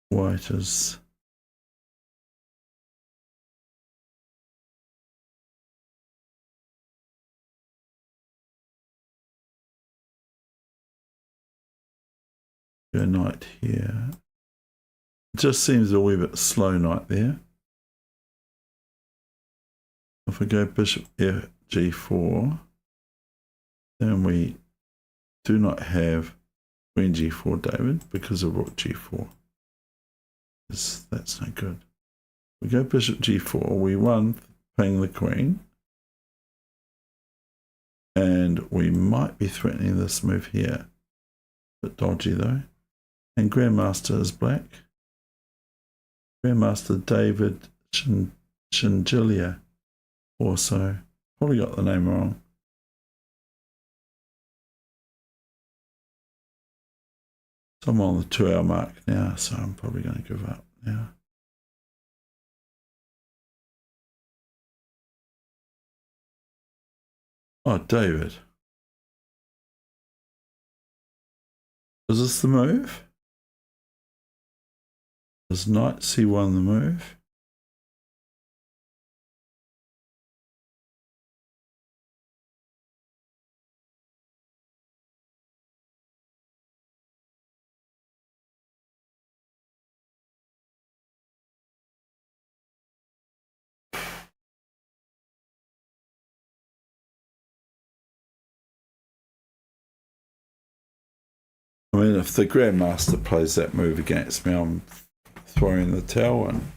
White is... Go knight here. It just seems a wee bit slow knight there. If we go bishop f g4, then we do not have queen g4, David, because of rook g4. That's no good. We go bishop g4, we won playing the queen, and we might be threatening this move here. A bit dodgy though. And Grandmaster is black. Grandmaster David Shingilia also. Probably got the name wrong. So I'm on the 2-hour mark now, so I'm probably going to give up now. Oh, David. Is this the move? Is knight c1 the move? I mean, if the Grandmaster plays that move against me, I'm throwing the towel in.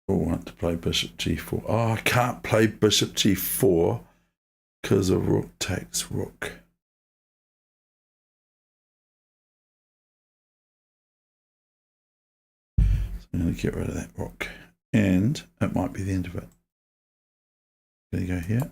I want to play bishop g4. Oh, I can't play bishop g4 because of rook takes rook. So I'm going to get rid of that rook. And it might be the end of it. There you go here.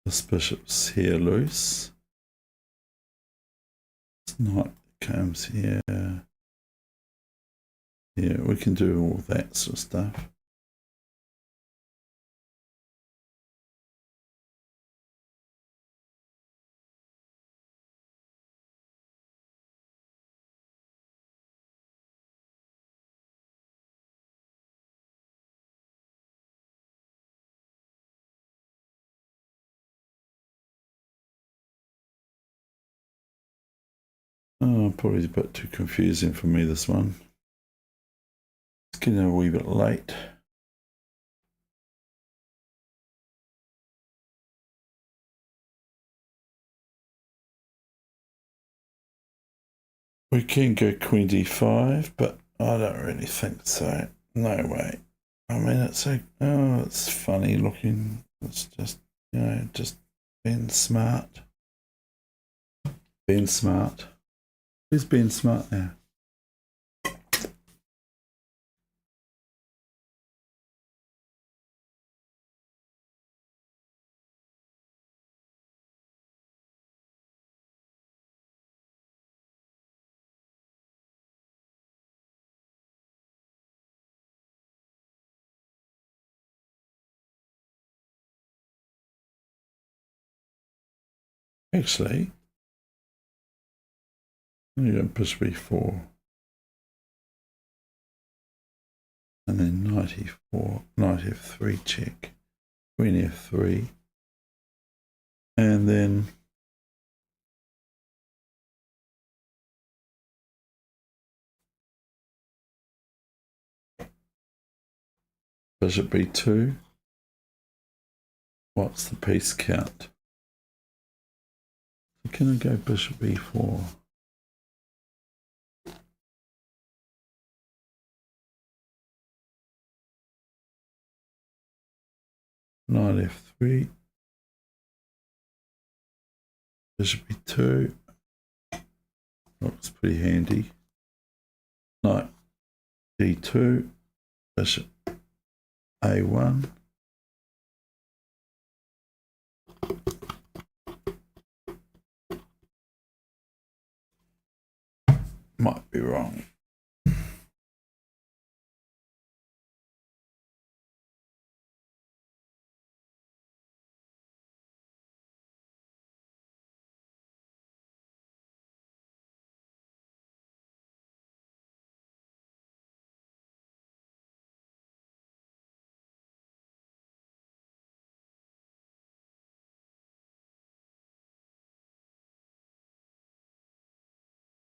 This bishop's here loose. This knight comes here. Yeah, we can do all that sort of stuff. Oh, probably a bit too confusing for me, this one. It's getting a wee bit late. We can go queen d5, but I don't really think so. No way. I mean, it's a, oh, it's funny looking. It's just, you know, just being smart. Being smart. Who's being smart now? Actually, I'm going to push b4. And then knight e4, knight f3 check, queen f3. And then bishop b2. What's the piece count? So can I go bishop b4? Knight f3. Bishop b2. Looks pretty handy. Knight d2. Bishop a1. Might be wrong.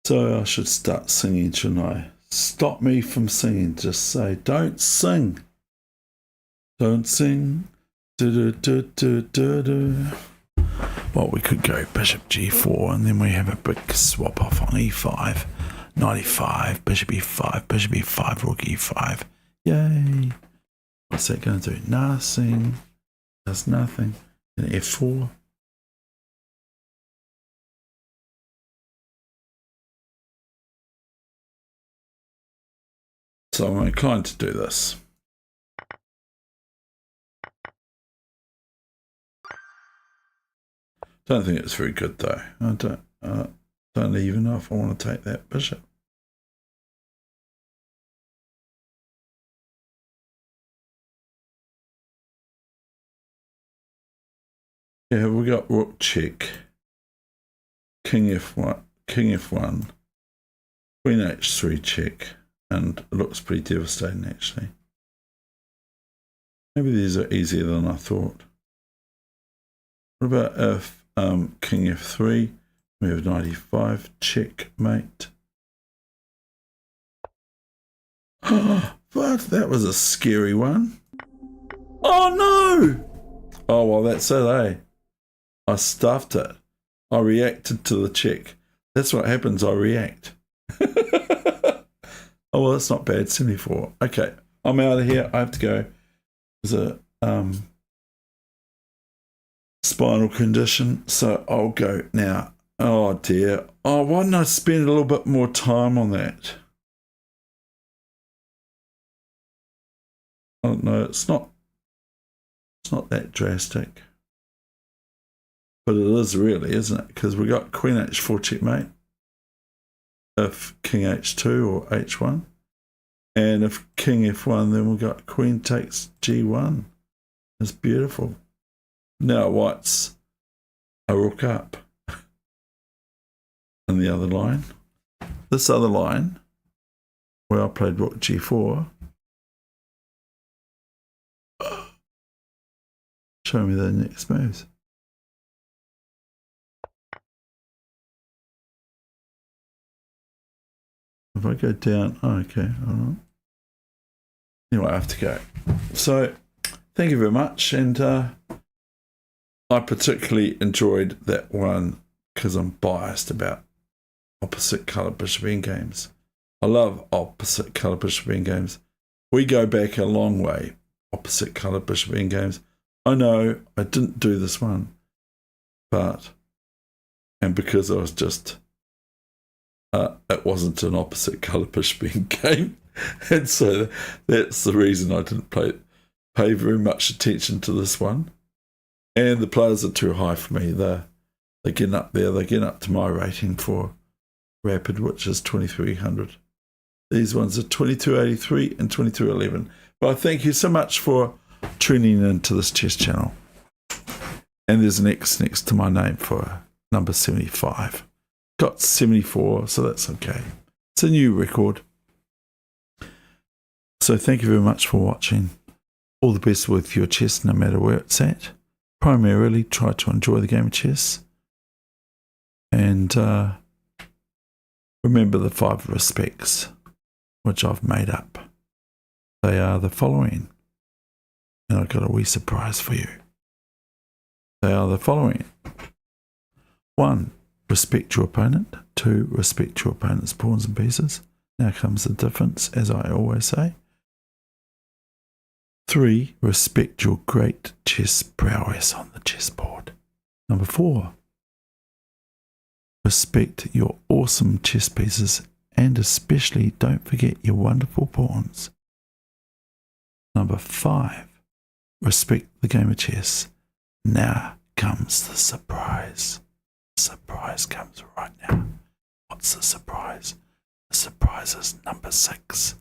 So I should start singing, shouldn't I? Stop me from singing. Just say, don't sing. Don't sing. Do, do, do, do, do. Well, we could go bishop g4 and then we have a big swap off on e5. Knight e5, bishop e5, bishop e5, rook e5. Yay. What's that going to do? Nothing. Does nothing. And f4. So I'm inclined to do this. Don't think it's very good though. I don't even know if I want to take that bishop. Yeah, we got rook check, king f1, queen h3 check, and it looks pretty devastating actually. Maybe these are easier than I thought. What about if king f3, move 95, checkmate. But that was a scary one. Oh no! Oh well, that's it, eh? I stuffed it. I reacted to the check. That's what happens, I react. Oh well, that's not bad, 74. Okay, I'm out of here. I have to go. There's a spinal condition, so I'll go now. Oh dear. Oh, why didn't I spend a little bit more time on that? I don't know. It's not that drastic. But it is really, isn't it? Because we got queen h4 checkmate. If king h2 or h1. And if king f1, then we've got queen takes g1. It's beautiful. Now white's a rook up. And the other line. This other line, where I played rook g4. Show me the next moves. If I go down, oh, okay, all right. Anyway, I have to go. So, thank you very much. And I particularly enjoyed that one because I'm biased about opposite colour bishop endgames. I love opposite colour bishop endgames. We go back a long way, opposite colour bishop endgames. I know I didn't do this one, but, and because I was just, it wasn't an opposite colour bishop endgame, and so that's the reason I didn't pay very much attention to this one. And the players are too high for me. They're getting up there. They're getting up to my rating for Rapid, which is 2300. These ones are 2283 and 2211. But I thank you so much for tuning into this chess channel. And there's an X next to my name for number 75. Got 74, so that's okay. It's a new record. So thank you very much for watching. All the best with your chess, no matter where it's at. Primarily, try to enjoy the game of chess. And remember the 5 respects, which I've made up. They are the following. And I've got a wee surprise for you. They are the following. 1. Respect your opponent. 2. Respect your opponent's pawns and pieces. Now comes the difference, as I always say. 3. Respect your great chess prowess on the chessboard. Number 4. Respect your awesome chess pieces, and especially don't forget your wonderful pawns. Number 5. Respect the game of chess. Now comes the surprise. The surprise comes right now. What's the surprise? The surprise is number 6.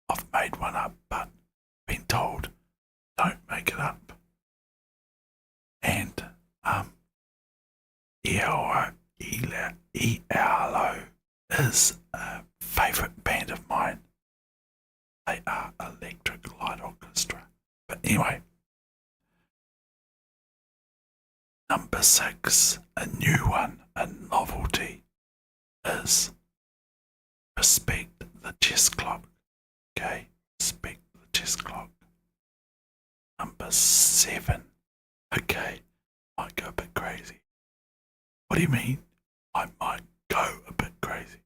I've made one up, but been told don't make it up. And ELO is a favourite band of mine. They are Electric Light Orchestra. But anyway, number 6, a new one, a novelty, is respect the chess clock. Okay, respect the chess clock. Number 7, okay, might go a bit crazy. What do you mean? I might go a bit crazy.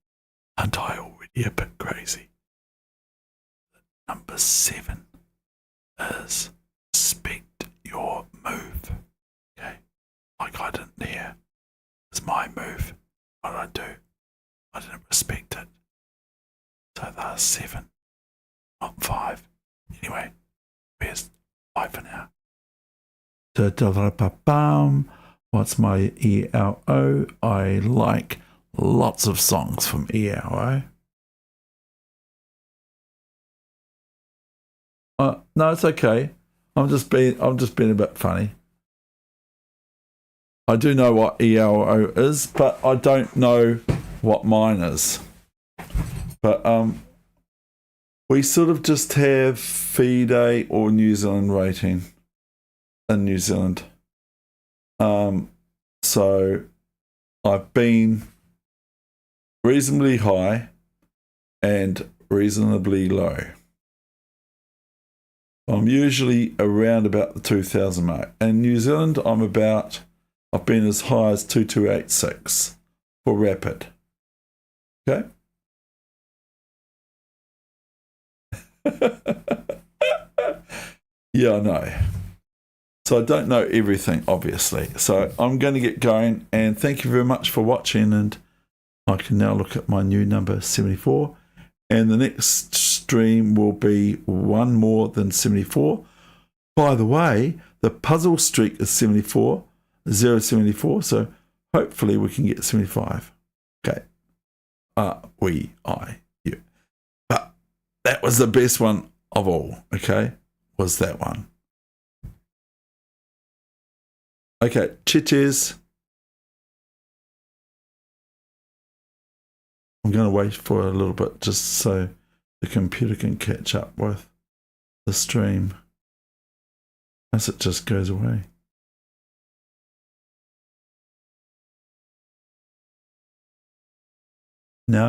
Aren't I already a bit crazy? Number 7 is respect your move. Okay, like I didn't hear. It's my move. What did I do? I didn't respect it. So that's 7. not 5. Anyway, here's 5 for now. Da-da-da-ba-bum. What's my ELO? I like lots of songs from ELO. No, it's okay. I'm just being a bit funny. I do know what ELO is, but I don't know what mine is. But we sort of just have FIDE or New Zealand rating in New Zealand. So I've been reasonably high and reasonably low. I'm usually around about the 2000 mark. In New Zealand, I've been as high as 2286 for rapid. Okay? Yeah, I know. So I don't know everything, obviously. So I'm going to get going, and thank you very much for watching. And I can now look at my new number 74, and the next stream will be one more than 74. By the way, the puzzle streak is 74, 074. So hopefully we can get 75. Okay. You. But that was the best one of all. Okay, was that one. Okay, cheers. I'm going to wait for a little bit just so the computer can catch up with the stream as it just goes away.